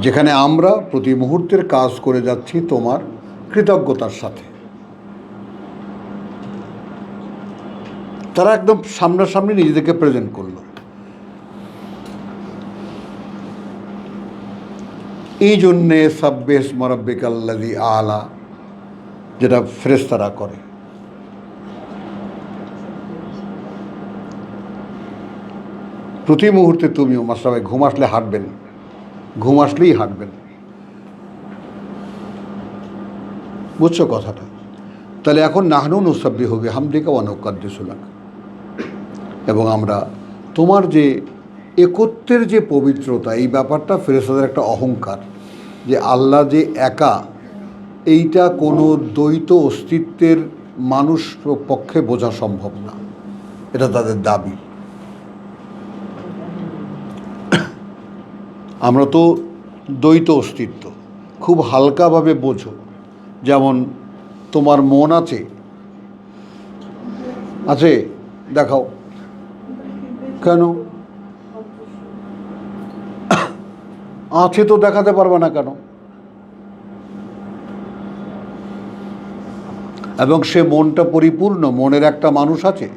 Speaker 1: যেখানে আমরা প্রতি মুহূর্তের কাজ করে যাচ্ছি তোমার কৃতজ্ঞতার সাথে। তারা একদম সামনাসামনি নিজেদেরকে প্রেজেন্ট করলো। এই জন্যে সাব্বিহ ইসমা রাব্বিকাল্লাযী আ'লা, যেটা ফেরেশতারা করে। প্রতি মুহূর্তে তুমিও মাশরাফে ঘুম আসলে হাঁটবেন, ঘুম আসলেই হাঁটবেন। বুঝছো কথাটা? তাহলে এখন নাহনু নুসাব্বিহু বিহামদিকা ওয়া নুকাদ্দিসু লাক, এবং আমরা তোমার যে একত্বের যে পবিত্রতা, এই ব্যাপারটা ফেরেশতাদের একটা অহংকার, যে আল্লাহ যে একা, এইটা কোনো দ্বৈত অস্তিত্বের মানুষ পক্ষে বোঝা সম্ভব না, এটা তাদের দাবি। আমরা তো দ্বৈত অস্তিত্ব খুব হালকাভাবে বোঝো। যেমন তোমার মন আছে, আছে দেখাও, কেন? আছে তো দেখাতে পারবে না কেন? এবং সে মনটা পরিপূর্ণ, মনের একটা মানুষ আছে,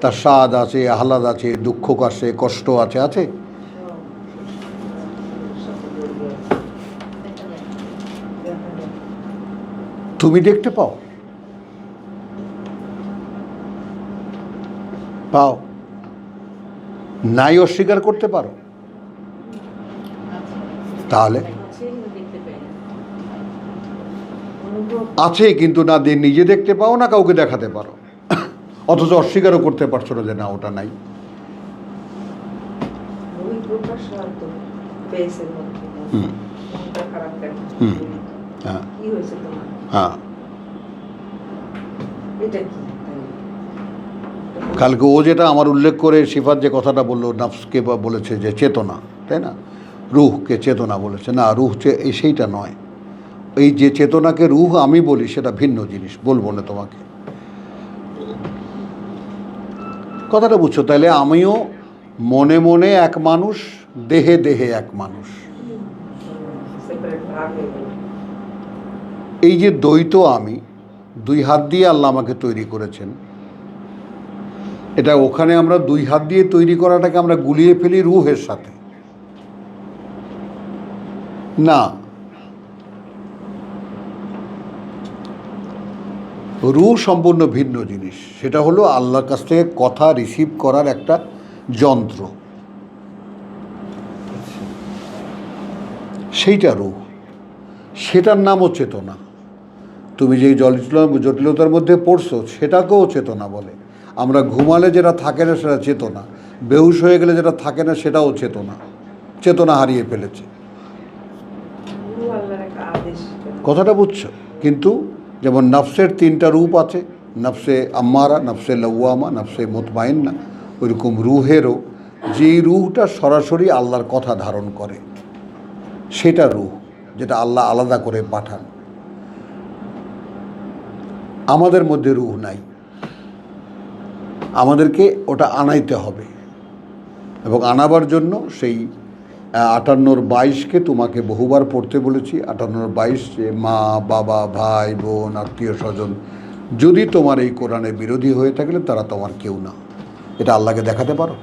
Speaker 1: তার স্বাদ আছে, আহ্লাদ আছে, দুঃখ আছে, কষ্ট আছে, আছে? তুমি দেখতে পাও? পাও? নাই অস্বীকার করতে পারো? তাহলে আছে কিন্তু না নিজে দেখতে পাও, না কাউকে দেখাতে পারো, অথচ অস্বীকারও করতে পারছো না যে না ওটা নাই।
Speaker 4: ওই প্রকাশ হয়তো ফেসের মধ্যে মনটা খারাপ কেন?
Speaker 1: হ্যাঁ
Speaker 4: কি হয়েছে তোমার?
Speaker 1: হ্যাঁ,
Speaker 4: এটা কি? তাই
Speaker 1: কালকে ও যেটা আমার উল্লেখ করে সিফাত যে কথাটা বললো, নাফসকে বলেছে যে চেতনা, তাই না, রুহকে চেতনা বলেছে, না রুহ সেইটা নয়। এই যে চেতনাকে রুহ আমি বলি সেটা ভিন্ন জিনিস, বলবো না তোমাকে। কথাটা বুঝছো? তাহলে আমিও মনে মনে এক মানুষ, দেহে দেহে এক মানুষ।
Speaker 4: সেপারেট ভাগ হয়ে গেল।
Speaker 1: এই যে দ্বৈত আমি, দুই হাত দিয়ে আল্লাহ আমাকে তৈরি করেছেন, এটা ওখানে আমরা দুই হাত দিয়ে তৈরি করাটাকে আমরা গুলিয়ে ফেলি রুহের সাথে। না, রুহ সম্পূর্ণ ভিন্ন জিনিস। সেটা হলো আল্লাহর কাছ থেকে কথা রিসিভ করার একটা যন্ত্র, সেইটা রুহ, সেটার নামও চেতনা। তুমি যেই জটিলতার মধ্যে পড়ছো সেটাকেও চেতনা বলে। আমরা ঘুমালে যেটা থাকে না সেটা চেতনা, বেহুশ হয়ে গেলে যেটা থাকে না সেটাও চেতনা, চেতনা হারিয়ে ফেলেছে।
Speaker 4: রুহ আল্লাহর একটা আদেশ।
Speaker 1: কথাটা বুঝছো? কিন্তু যেমন নফসের 3টা রূপ আছে, নফসে আম্মারা, নফসে লওয়ামা, নফসে মুতমাইন্না, ওইরকম রুহেরও যেই রুহটা সরাসরি আল্লাহর কথা ধারণ করে সেটা রুহ, যেটা আল্লাহ আলাদা করে পাঠান। আমাদের মধ্যে রুহ নাই, আমাদেরকে ওটা আনাইতে হবে। এবং আনাবার জন্য সেই 58-22 তোমাকে বহুবার পড়তে বলেছি। 58-22 যে মা বাবা ভাই বোন আত্মীয় স্বজন যদি তোমার এই কোরআনে বিরোধী হয়ে থাকলে তারা তোমার কেউ না। এটা আল্লাহকে দেখাতে পারো?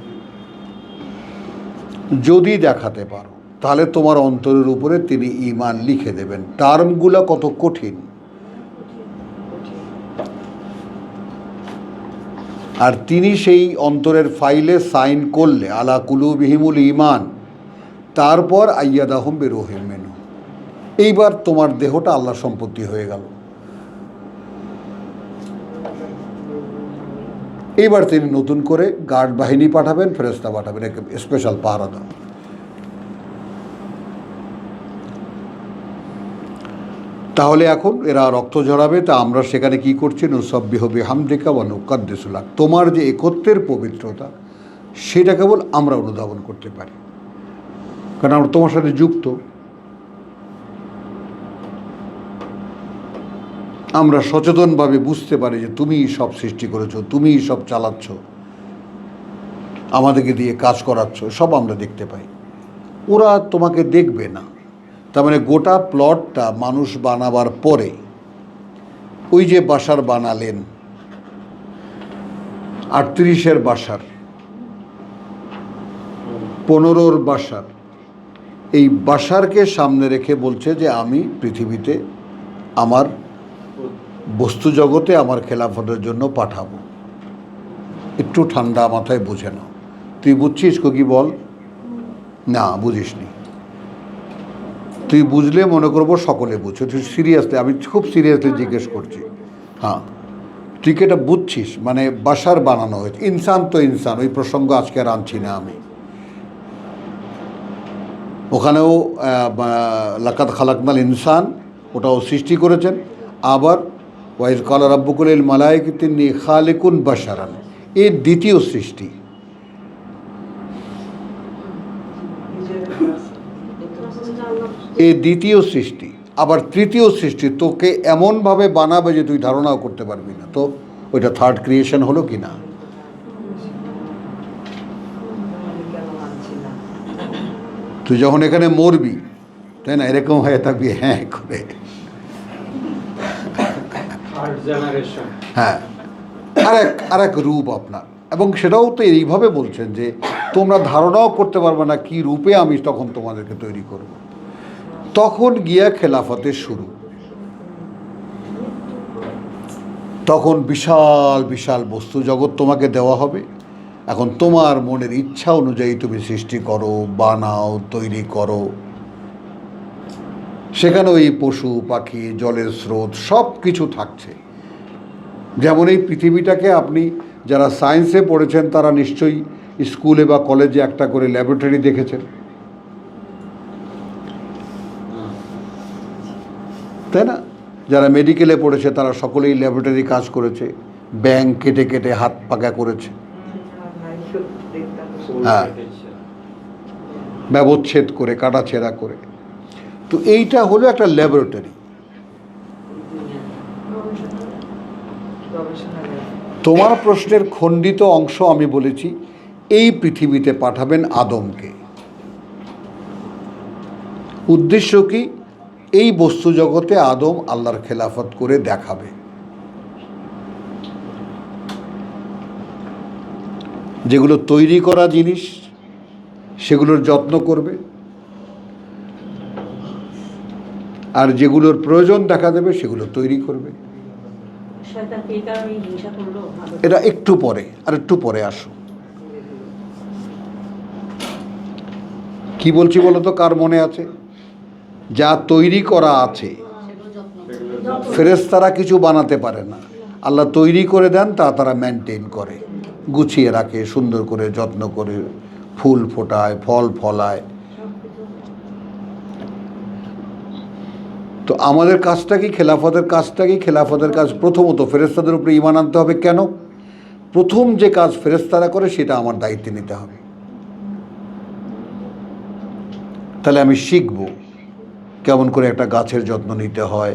Speaker 1: যদি দেখাতে পারো তাহলে তোমার অন্তরের উপরে তিনি ঈমান লিখে দেবেন। টার্মগুলো কত কঠিন, আর তিনি সেই অন্তরের ফাইলে সাইন করলে আলা কুলুবিহিমুল ঈমান, তারপর আইয়াদাহুম বিরূহিম মিনহু, এইবার তোমার দেহটা আল্লাহর সম্পত্তি হয়ে গেল। এইবার তিনি নতুন করে গার্ড বাহিনী পাঠাবেন, ফেরেশতা পাঠাবেন, স্পেশাল পাহারা দাও। তাহলে এখন এরা রক্ত ঝরাবে, তা আমরা সেখানে কি করছি? নুসাব্বিহু বিহামদিকা ওয়া নুকাদ্দিসু লাক, তোমার যে একত্বের পবিত্রতা সেটা কেবল আমরা অনুধাবন করতে পারি, কারণ আমরা তোমার সাথে যুক্ত। আমরা সচেতনভাবে বুঝতে পারি যে তুমিই সব সৃষ্টি করেছো, তুমিই সব চালাচ্ছ, আমাদেরকে দিয়ে কাজ করাচ্ছ, সব আমরা দেখতে পাই। ওরা তোমাকে দেখবে না। তার মানে গোটা প্লটটা মানুষ বানাবার পরে, ওই যে বাসার বানালেন 38-এর বাসার, 15-র বাসার, এই বাসারকে সামনে রেখে বলছে যে আমি পৃথিবীতে আমার বস্তু জগতে আমার খেলাফতের জন্য পাঠাবো। একটু ঠান্ডা মাথায় বুঝে নাও। তুই বুঝছিস কি বল? না, বুঝিসনি। তুই বুঝলে মনে করবো সকলে বুঝছো। তুই সিরিয়াসলি, আমি খুব সিরিয়াসলি জিজ্ঞেস করছি। হ্যাঁ, তুই কি এটা বুঝছিস? মানে বাসার বানানো হয়েছে, ইনসান তো ইনসান, ওই প্রসঙ্গ আজকে আর আনছি না আমি। ওখানেও লাকাদ খালাকনাল ইনসান, ওটাও সৃষ্টি করেছেন। আবার ওয়াইজ কালা রাব্বুকুল লিল মালাইকাতি ইন্নী খালিকুন বাশারান, এর দ্বিতীয় সৃষ্টি। এই দ্বিতীয় সৃষ্টি, আবার তৃতীয় সৃষ্টি তোকে এমনভাবে বানাবে যে তুই ধারণাও করতে পারবি না। তো ওইটা থার্ড ক্রিয়েশন হলো কি না? তুই যখন এখানে মরবি, তাই না, এরকম হয়ে থাকবি হ্যাঁ করে, হ্যাঁ, আরেক রূপ আপনার। এবং সেটাও তো এইভাবে বলছেন যে তোমরা ধারণাও করতে পারবে না কি রূপে আমি তখন তোমাদেরকে তৈরি করব। তখন গিয়া খেলাফতের শুরু, তখন বিশাল বিশাল বস্তু জগৎ তোমাকে দেওয়া হবে। এখন তোমার মনের ইচ্ছা অনুযায়ী তুমি সৃষ্টি করো, বানাও, তৈরি করো। সেখানে ওই পশু পাখি, জলের স্রোত সব কিছু থাকছে। যেমন এই পৃথিবীটাকে আপনি যারা সায়েন্সে পড়েছেন তারা নিশ্চয়ই স্কুলে বা কলেজে একটা করে ল্যাবরেটরি দেখেছেন, তাই না? যারা মেডিকেলে পড়েছে তারা সকলেই ল্যাবরেটরি কাজ করেছে, ব্যাঙ কেটে কেটে হাত পাকা করেছে, হ্যাঁ, ব্যবচ্ছেদ করে, কাটাছেঁড়া করে। তো এইটা হলো একটা ল্যাবরেটরি। তোমার প্রশ্নের খণ্ডিত অংশ আমি বলেছি, এই পৃথিবীতে পাঠাবেন আদমকে। উদ্দেশ্য কি? এই বস্তু জগতে আদম আল্লাহর খেলাফত করে দেখাবে। যেগুলো তৈরি করা জিনিস সেগুলোর যত্ন করবে, আর যেগুলোর প্রয়োজন দেখা দেবে সেগুলো তৈরি করবে। এটা একটু পরে, আর একটু পরে আসো। কি বলছি বলো তো, কার মনে আছে? যা তৈরি করা আছে, ফেরেশতারা কিছু বানাতে পারে না, আল্লাহ তৈরি করে দেন, তা তারা মেনটেন করে, গুছিয়ে রাখে, সুন্দর করে যত্ন করে, ফুল ফোটায়, ফল ফলায়। তো আমাদের কাজটা কি? খেলাফতের কাজটা কি? খেলাফতের কাজ প্রথমত ফেরেশতাদের উপরে ঈমান আনতে হবে। কেন? প্রথম যে কাজ ফেরেশতারা করে সেটা আমার দায়িত্বে নিতে হবে। তাহলে আমি শিখব কেমন করে একটা গাছের যত্ন নিতে হয়,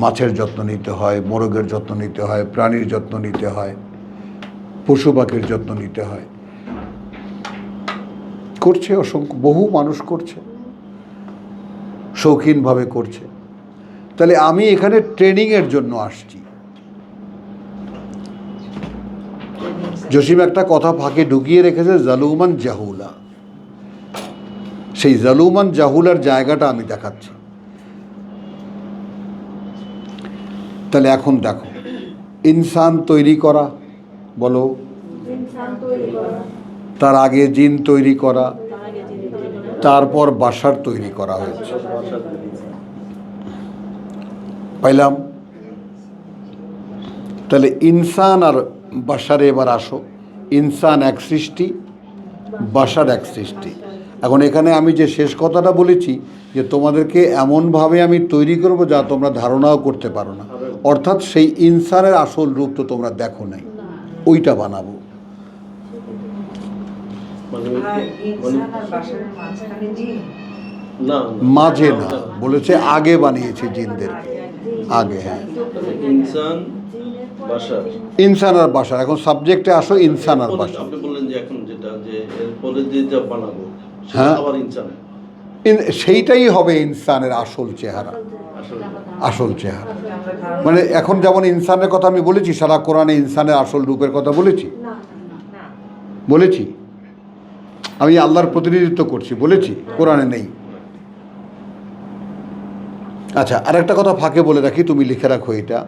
Speaker 1: মাছের যত্ন নিতে হয়, মোরগের যত্ন নিতে হয়, প্রাণীর যত্ন নিতে হয়, পশু পাখির যত্ন নিতে হয়। করছে অসংখ্য, বহু মানুষ করছে, শৌখিনভাবে করছে। তাহলে আমি এখানে ট্রেনিংয়ের জন্য আসছি। জসিম একটা কথা ফাঁকে ঢুকিয়ে রেখেছে, জালুমান জাহুলা। সেই জালুমান জাহুলার জায়গাটা আমি দেখাচ্ছি। তাহলে এখন দেখো, ইনসান তৈরি করা, বলো, তার আগে জিন তৈরি করা, তারপর বাশার তৈরি করা হয়েছে। পাইলাম? তাহলে ইনসান আর বাশারে এবার আসো। ইনসান এক সৃষ্টি, বাশার এক সৃষ্টি। এখন এখানে আমি যে শেষ কথাটা বলেছি যে তোমাদেরকে এমনভাবে আমি তৈরি করব যা তোমরা ধারণাও করতে পারো না, অর্থাৎ সেই ইনসানের আসল রূপ তো তোমরা দেখো নাই, ওইটা বানাবো। মাঝে না, বলেছে আগে বানিয়েছে জিনদেরকে, আগে। হ্যাঁ, ইনসান আর বাশার। এখন সাবজেক্টে আসো, ইনসান আর বাশার।
Speaker 6: আপনি বললেন যে এখন যেটা যে এরপরে যে যা বানাবো,
Speaker 1: হ্যাঁ,
Speaker 6: আবার ইনসান,
Speaker 1: সেইটাই হবে ইনসানের আসল চেহারা। আসল চেহারা মানে এখন যেমন ইনসানের কথা আমি বলেছি, সারা কোরআনে ইনসানের আসল রূপের কথা বলেছি, বলেছি আমি আল্লাহর প্রতিনিধিত্ব করছি, বলেছি, কোরআনে নেই। আচ্ছা, আরেকটা কথা ফাঁকে বলে রাখি, তুমি লিখে রাখো এটা।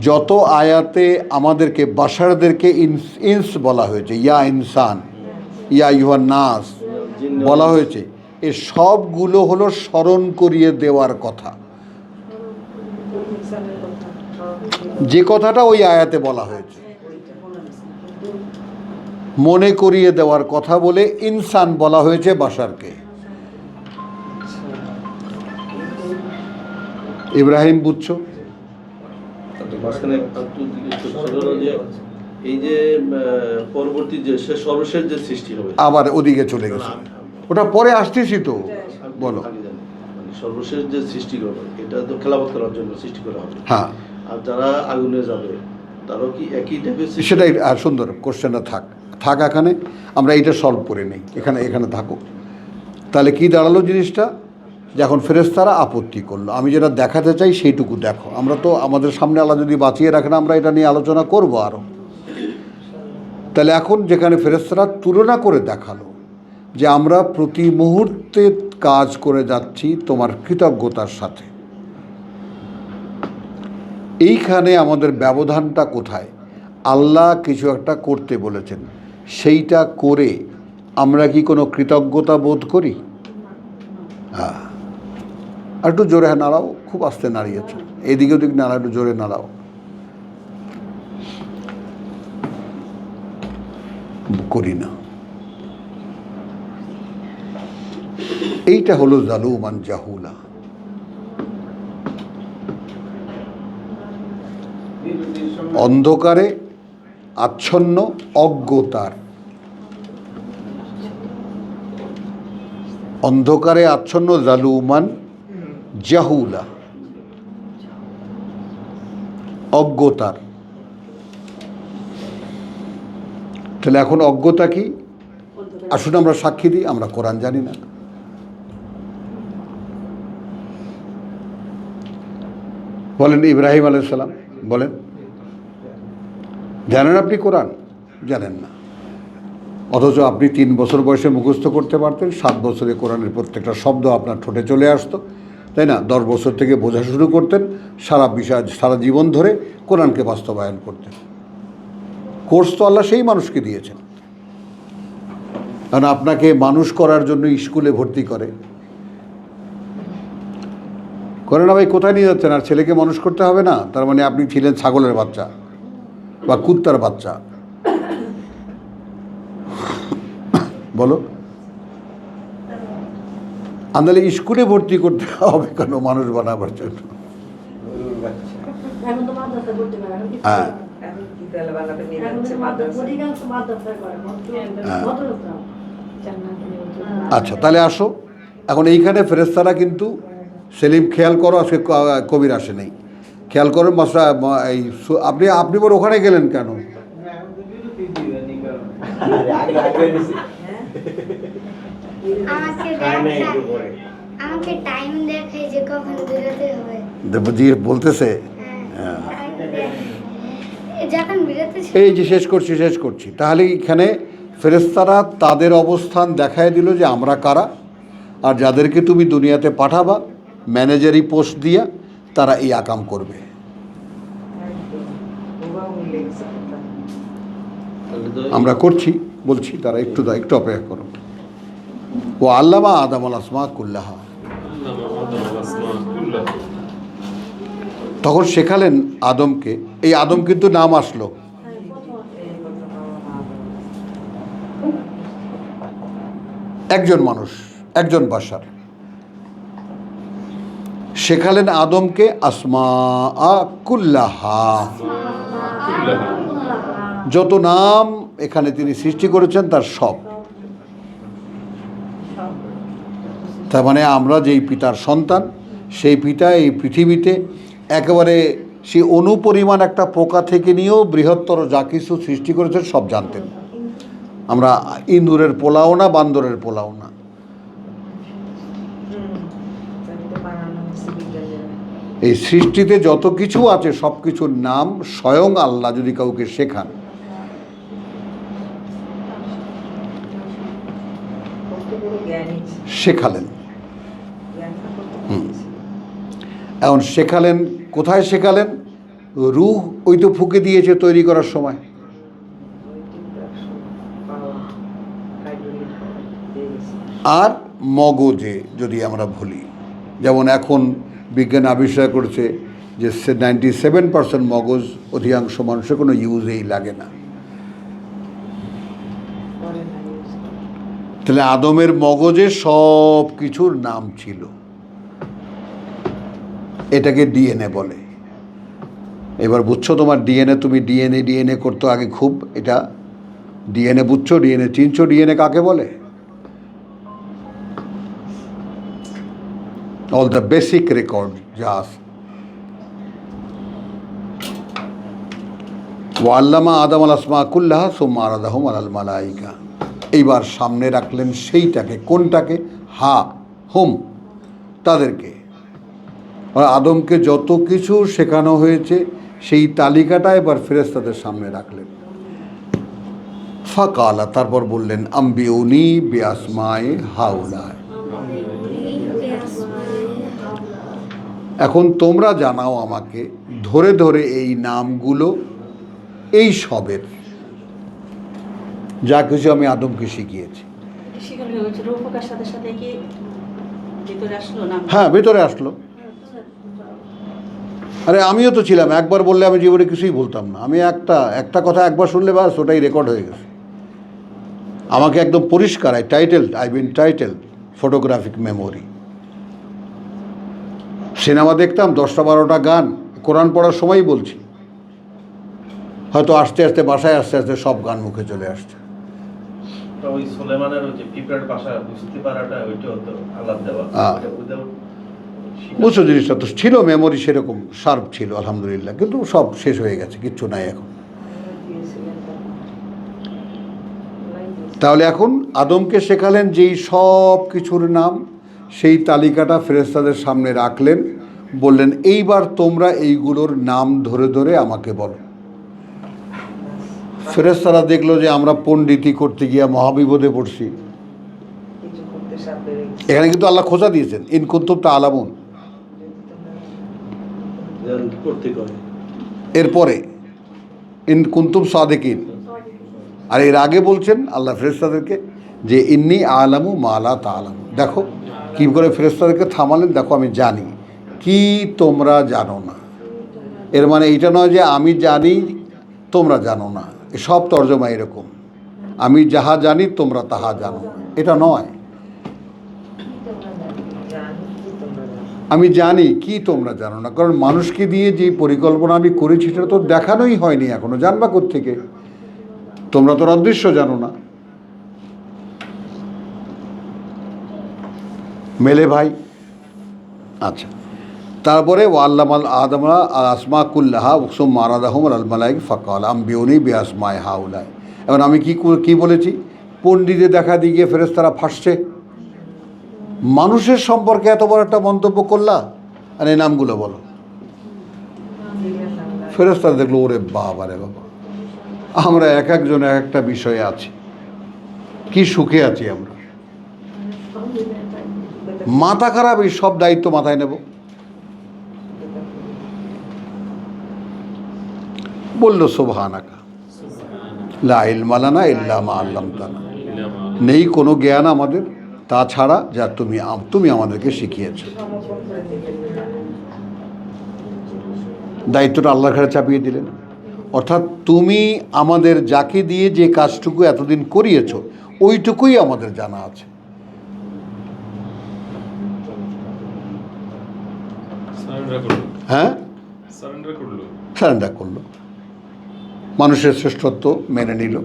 Speaker 1: যত আয়াতে আমাদেরকে বাশারদেরকে ইনস বলা হয়েছে, ইয়া ইনসান, ইয়া ইউহান নাস বলা হয়েছে, এ সবগুলো হলো স্মরণ করিয়ে দেওয়ার কথা। যে কথাটা ওই আয়াতে বলা হয়েছে, মনে করিয়ে দেওয়ার কথা বলে ইনসান বলা হয়েছে বাশারকে। ইব্রাহিম, বুঝছো?
Speaker 6: এই যে পরবর্তী যে সর্বশেষ যে সৃষ্টি হবে,
Speaker 1: আবার ওদিকে চলে গেছে, ওটা পরে আসতেছি তো, বলো।
Speaker 6: সর্বশেষ যে সৃষ্টি হবে এটা তো খেলাফত করার জন্য সৃষ্টি করা হবে।
Speaker 1: হ্যাঁ,
Speaker 6: আর যারা আগুনে যাবে তারাও কি একই টাইপের?
Speaker 1: সেটাই সুন্দর কোশ্চেনটা থাক এখানে, আমরা এইটা সলভ করে নেই, এখানে থাকো। তাহলে কি দাঁড়ালো জিনিসটা? যে এখন ফেরেশতারা আপত্তি করলো, আমি যেটা দেখাতে চাই সেইটুকু দেখো। আমরা তো আমাদের সামনে আল্লাহ যদি বাঁচিয়ে রাখেন আমরা এটা নিয়ে আলোচনা করব আরও। তাহলে এখন যেখানে ফেরেশতারা তুলনা করে দেখালো যে আমরা প্রতি মুহূর্তে কাজ করে যাচ্ছি তোমার কৃতজ্ঞতার সাথে, এইখানে আমাদের ব্যবধানটা কোথায়? আল্লাহ কিছু একটা করতে বলেছেন, সেইটা করে আমরা কি কোনো কৃতজ্ঞতা বোধ করি? হ্যাঁ, আর একটু জোরে নাড়াও, খুব আস্তে নাড়িয়েছ, এদিকে ওদিক নাড়া, একটু জোরে নাড়াও। করি না। এইটা হলো জালুমান জাহুলা।
Speaker 3: বিরতির সময়
Speaker 1: অন্ধকারে আচ্ছন্ন অজ্ঞতার, অন্ধকারে আচ্ছন্ন জালুমান জাহুলা, অজ্ঞতার। তাহলে এখন অজ্ঞতা কি? আসুন আমরা সাক্ষী দিই, আমরা কোরআন জানি না। বলেন ইব্রাহিম আলাইহিস সালাম, বলেন জানেন আপনি কোরআন? জানেন না। অথচ আপনি 3 বছর বয়সে মুখস্থ করতে পারতেন, 7 বছরে কোরআনের প্রত্যেকটা শব্দ আপনার ঠোঁটে চলে আসতো, তাই না? 10 বছর থেকে বোঝা শুরু করতেন, সারা বিষয় সারা জীবন ধরে কোরআনকে বাস্তবায়ন করতেন। কোর্স তো আল্লাহ সেই মানুষকে দিয়েছেন। কারণ আপনাকে মানুষ করার জন্য স্কুলে ভর্তি করে না ভাই, কোথায় নিয়ে যাচ্ছেন? আর ছেলেকে মানুষ করতে হবে না? তার মানে আপনি ছিলেন ছাগলের বাচ্চা বা কুত্তার বাচ্চা। বলো, আন্দালে স্কুলে ভর্তি করতে হবে কেন মানুষ বানাবার জন্য?
Speaker 7: এখন তো মাদ্রাসা করতে পারে, এখন কি
Speaker 1: হ্যাঁ।
Speaker 4: এখন বিদ্যালয় বানাতে নিয়ে
Speaker 7: এখন
Speaker 4: যাচ্ছে
Speaker 7: তো
Speaker 4: মাদ্রাসা।
Speaker 7: অধিকাংশ মাদ্রাসা করে, ভদ্রতা জান্নাতে
Speaker 1: আচ্ছা, তাহলে আসো এখন এইখানে ফেরেশতারা কিন্তু, সেলিম খেয়াল করো, আজকে কবির আসে নেই, খেয়াল করো মাসা এই আপনি বড় ওখানে গেলেন কেন?
Speaker 3: এখন তো বিরতি দিবেন এই কারণে।
Speaker 8: আমাকে আমাকে টাইম দেখাই যে কখন বেরোতে হবে।
Speaker 1: জি বলতেছে।
Speaker 8: হ্যাঁ, যখন বেরোতে
Speaker 1: এই যে শেষ করছি। তাহলে এখানে ফেরেশতারা তাদের অবস্থান দেখায় দিল যে আমরা কারা, আর যাদেরকে তুমি দুনিয়াতে পাঠাবা ম্যানেজারি পোস্ট দিয়া, তারা এই আকাম করবে।
Speaker 4: একদম। ওরাও মিলে গেছে কথা।
Speaker 6: তাহলে তো
Speaker 1: আমরা করছি, বলছি, তারা একটু অপেক্ষা করো। ও আল্লামা আদম আল আসমা কুল্লাহা, তখন শেখালেন আদমকে। এই আদম কিন্তু নাম আসলো,
Speaker 4: এই কথা বাবা মা।
Speaker 1: একজন মানুষ, একজন বাশার। শেখালেন আদমকে আসমা কুল্লাহা, যত নাম এখানে তিনি সৃষ্টি করেছেন তার সব। তার মানে আমরা যেই পিতার সন্তান, সেই পিতা এই পৃথিবীতে একেবারে সেই অনুপরিমাণ একটা পোকা থেকে নিয়েও বৃহত্তর যা কিছু সৃষ্টি করেছেন সব জানতেন। আমরা ইঁদুরের পোলাও না, বান্দরের পোলাও না।
Speaker 4: আমি তো বানানো হচ্ছে বিজ্ঞানীরা।
Speaker 1: এই সৃষ্টিতে যত কিছু আছে সব কিছুর নাম স্বয়ং আল্লাহ যদি কাউকে শেখান,
Speaker 4: কত বড় জ্ঞানী,
Speaker 1: শেখালেন।
Speaker 4: জ্ঞান থাকলে তো
Speaker 1: হুম।
Speaker 4: কিছু।
Speaker 1: এখন শেখালেন, কোথায় শেখালেন? রূহ ওই তো ফুঁকে দিয়েছে তৈরি করার সময়।
Speaker 4: ওই টিপটা পাওয়া, হাইড্রোলিক পাওয়া পেয়ে গেছে।
Speaker 1: আর মগজে যদি আমরা ভুলি, যেমন এখন বিজ্ঞান আবিষ্কার করেছে যে 97% মগজ অধিকাংশ মানুষের কোনো ইউজেই লাগে না।
Speaker 4: পরে না use করে।
Speaker 1: তাহলে আদমের মগজে সব কিছুর নাম ছিল। এটাকে ডিএনএ বলে। এবার বুঝছো তোমার ডিএনএ, তুমি ডিএনএ করতো আগে খুব, এটা ডিএনএ বুঝছো, ডিএনএ চিনছো, ডিএনএ কাকে বলে? অল দ্য বেসিক রেকর্ড যা আছে। ওয়াল্লামা আদম আল আসমা কুল্লাহা সুম্মা আরাদাহুম আলাল মালাইকা। এইবার সামনে রাখলেন সেইটাকে, কোনটাকে? হা হুম, তাদেরকে। আদমকে যত কিছু শেখানো হয়েছে সেই তালিকাটা এবার ফেরেশতাদের সামনে রাখলেন। ফাকালা, তারপর বললেন আম্বিউনি বিআসমায়ে হাউলায়, এখন তোমরা জানাও আমাকে ধরে ধরে এই নামগুলো এই সবের, যা কিছু আমি আদমকে শিখিয়েছি।
Speaker 7: সেখানে হচ্ছে রূপকার সাথে সাথে কি ভিতরে আসলো না?
Speaker 1: হ্যাঁ, ভেতরে আসলো। আরে আমিও তো ছিলাম, একবার বললে আমি জীবনে কিছুই বলতাম না। আমি একটা কথা একবার শুনলে বাস ওটাই রেকর্ড হয়ে গেছে। আমাকে একদম পরিষ্কার, I been title photographic memory. Cinema দেখতাম, 10টা 12টা গান, কোরআন পড়ার সময়ই বলছি। হয়তো আস্তে আস্তে বাসায় আস্তে আস্তে সব গান মুখে চলে আসছে।
Speaker 6: তো ওই সুলেমানের ওই যে পিঁপড়ার ভাষা বুঝতে পারাটা ওইটা হতো আলাদা দেওয়া উইদাউট
Speaker 1: বুঝছো জিনিসটা তো ছিল, মেমোরি সেরকম শার্প ছিল আলহামদুলিল্লাহ, কিন্তু সব শেষ হয়ে গেছে, কিচ্ছু নাই এখন। তাহলে এখন আদমকে শেখালেন যেই সব কিছুর নাম, সেই তালিকাটা ফেরেশতাদের সামনে রাখলেন, বললেন এইবার তোমরা এইগুলোর নাম ধরে ধরে আমাকে বলো। ফেরেশতারা দেখলো যে আমরা পণ্ডিতি করতে গিয়ে মহাবিপদে পড়ছি।
Speaker 4: কিছু করতে সাথ বেড়ে গেছে।
Speaker 1: এখানে কিন্তু আল্লাহ খোঁজা দিয়েছেন, ইন কুনতুম তা'লামুন।
Speaker 6: করতে করে
Speaker 1: এরপরে ইন কুনতুম সাদিকিন। আর এর আগে বলছেন আল্লাহ ফেরেশতাদেরকে যে ইন্নী আলামু মা লা তা'লামুন। দেখো কী করে ফেরেশতাদেরকে থামালেন, দেখো আমি জানি কি তোমরা জানো না। এর মানে এইটা নয় যে আমি জানি তোমরা জানো না, সব তর্জমা এরকম, আমি যাহা জানি তোমরা তাহা জানো না, এটা নয়। আমি জানি কি তোমরা জানো না, কারণ মানুষকে দিয়ে যে পরিকল্পনা আমি করেছি সেটা তো দেখানোই হয়নি এখনো, জানবা কোত্থেকে? তোমরা তো অদৃশ্য জানো না। মেলে ভাই। আচ্ছা, তারপরে ওয়াল্লামাল আদমা আল আসমা কুল্লাহা উকসুম মারাদাহুম আল মালাইক ফাকাল আম্বিউনি বি আসমায়ে হাউলাই। এখন আমি কি বলেছি? পণ্ডিতে দেখা দিয়ে গিয়ে ফেরেশতারা ফাঁসছে, মানুষের সম্পর্কে এত বড় একটা মন্তব্য করলা, আর এই নামগুলো বলো। ফেরেশতারা দেখলো ওরে বাবা রে বাবা, আমরা এক একজন এক একটা বিষয়ে আছি, কি সুখে আছি আমরা, মাথা খারাপ, এই সব দায়িত্ব মাথায় নেব। বলল সুবহানাকা লা ইলমা লানা ইল্লা মা আল্লামতানা, নেই কোনো জ্ঞান আমাদের তাছাড়া যা তুমি আমাদেরকে শিখিয়েছ। দায়িত্বটা আল্লাহর ঘাড়ে চাপিয়ে দিলেন। অর্থাৎ তুমি আমাদের যাকে দিয়ে যে কাজটুকু এতদিন করিয়েছ ওইটুকুই আমাদের জানা আছে। হ্যাঁ, সারেন্ডার করলো, মানুষের শ্রেষ্ঠত্ব মেনে নিল।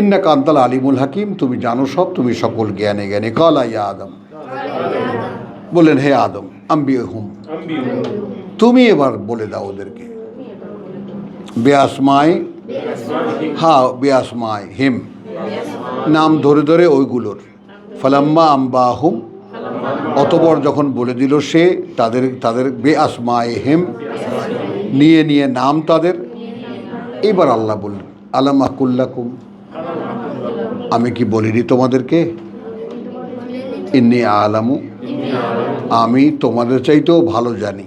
Speaker 1: ইন্নাকা আনতাল আলিমুল হাকিম, তুমি জানো সব, তুমি সকল জ্ঞানে জ্ঞানে। কালা ইয়া আদম, বললেন হে আদম, আম্বিহুম, তুমি এবার বলে দাও ওদেরকে, বেআসমায়, হ্যাঁ বেআসমায় হিম, নাম ধরে ধরে ওইগুলোর। ফালাম্মা আম্বাহুম, অতপর যখন বলে দিল সে তাদের বেআসমায়ে হিম, নিয়ে নিয়ে নাম তাদের। এবার আল্লাহ বললেন আলাম আকুল্লাকুম, আমি কি বলিনি তোমাদেরকে, ইন্নী আলামু, আমি তোমাদের চাইতেও ভালো জানি,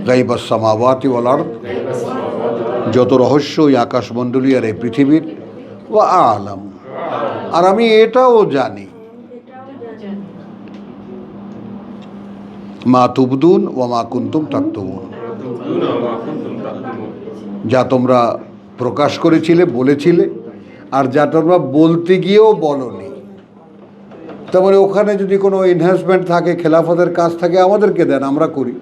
Speaker 1: গাইবাস সামাওয়াতি ওয়াল আরদ, যত রহস্য ওই আকাশমণ্ডলী আর এই পৃথিবীর, ওয়া আলাম, আর আমি এটাও জানি, মা তুবদুন ওয়া মা কুনতুম তাকতুমুন, যা তোমরা প্রকাশ করেছিলে, বলেছিলে, আর যা তোমরা বলতে গিয়েও বলনি। তার মানে ওখানে যদি কোনো এনহ্যান্সমেন্ট থাকে, খেলাফতের কাজ থাকে, আমাদেরকে দেন, আমরা করি।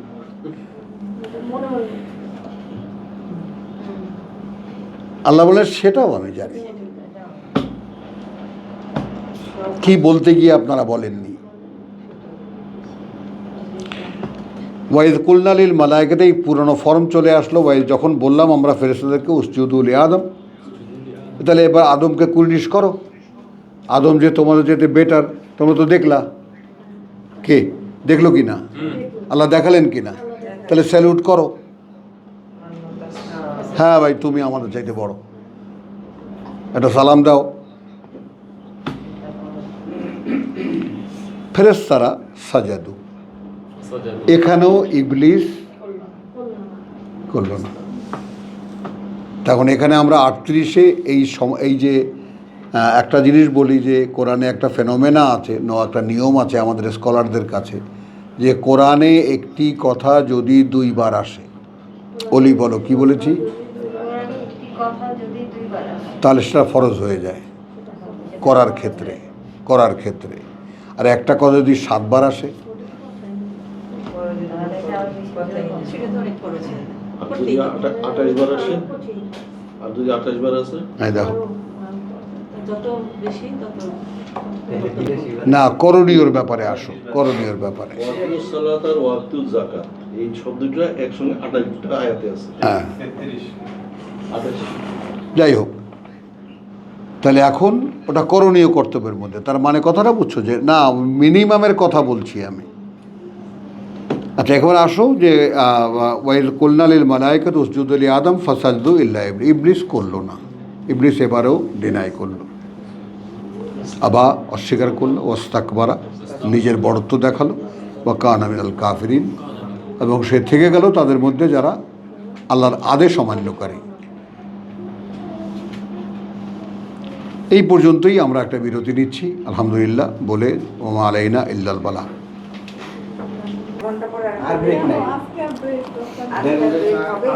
Speaker 1: আল্লাহ বলেন সেটাও আমি জানি, কি বলতে গিয়ে আপনারা বলেননি। ওয়াইদ কুলনালিল মালায়েকাতে, এই পুরনো ফর্ম চলে আসলো। ওয়াইদ যখন বললাম আমরা ফেরেশতাদেরকে উসজুদু লি আদম, তাহলে এবার আদমকে কুলনিশ করো। আদম যে তোমাদের যেতে বেটার, তোমরা তো দেখলা, কে দেখলো কি না? আল্লাহ দেখালেন কি না? তাহলে স্যালুট করো, হ্যাঁ ভাই তুমি আমাদের চাইতে বড়, একটা সালাম দাও। ফেরেশতারা সাজাদু, এখানেও ইবলিস করল না। তখন এখানে আমরা 38-এ এই যে একটা জিনিস বলি যে কোরআনে একটা ফেনোমেনা আছে, একটা নিয়ম আছে আমাদের স্কলারদের কাছে, যে কোরআনে একটি কথা যদি 2 বার আসে, ওলি বলো কি বলেছি, তাহলে সেটা ফরজ হয়ে যায় করার ক্ষেত্রে। আর একটা কথা যদি 7 বার আসে,
Speaker 7: সেটা তো অনেক খরচ হয়।
Speaker 6: আর যদি 28 বার আসে, আর যদি 28 বার আসে,
Speaker 1: এই দেখো
Speaker 7: যত বেশি তত
Speaker 1: না, করণীয়র ব্যাপারে আসো, করণীয়র ব্যাপারে।
Speaker 6: ওয়াকিলুস সালাত আর ওয়াকিতুজ যাকাত এই শব্দটা একসঙ্গে 28টা আয়াতে আছে।
Speaker 1: হ্যাঁ
Speaker 6: 28
Speaker 1: যাই হোক, তাহলে এখন ওটা করণীয় কর্তব্যের মধ্যে, তার মানে কথাটা বুঝছো যে না মিনিমামের কথা বলছি আমি। আচ্ছা এখন আসো যে ওয়াইল কুলনালিল মালাইকাত উসজুদু লি আদম ফাসাজদু ইল্লা ইবলিস, ইবলিস করলো না, ইবলিস এবারেও ডিনাই করলো, আবার অস্বীকার করলো, ওয়াস্তাকবারা নিজের বড়ত্ব দেখালো, ওয়া কানা মিনাল কাফিরিন এবং সে থেকে গেল তাদের মধ্যে যারা আল্লাহর আদেশ অমান্যকারী। এই পর্যন্তই আমরা একটা বিরতি নিচ্ছি আলহামদুলিল্লাহ বলে, ওমা আলাইনা ইল্লাল বালা।
Speaker 4: ঘন্টা পরে
Speaker 5: আর ব্রেক নাই।
Speaker 4: আজকে break হবে।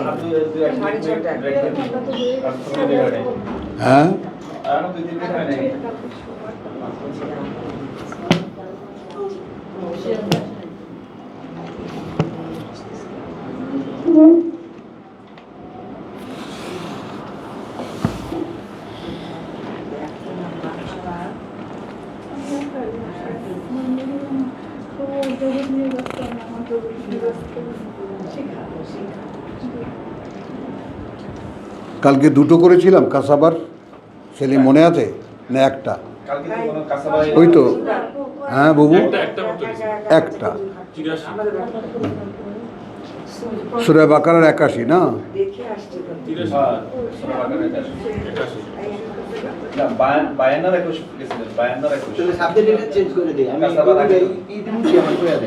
Speaker 4: সাড়ে ছটায়।
Speaker 1: হ্যাঁ কালকে দুটো করেছিলাম কাসাবার, সেলিম মনে আছে না একটা? ওই তো, হ্যাঁ বাবু একটা সূরা বাকারার 81 না?
Speaker 4: দেখে আসছে তো।
Speaker 3: 52 21 গেছিলেন, 52 21
Speaker 5: সাবজেক্ট চেঞ্জ করে দিই আমি,
Speaker 3: কাসাবার আগে।
Speaker 5: এই দিন কি আমার করে দেয়।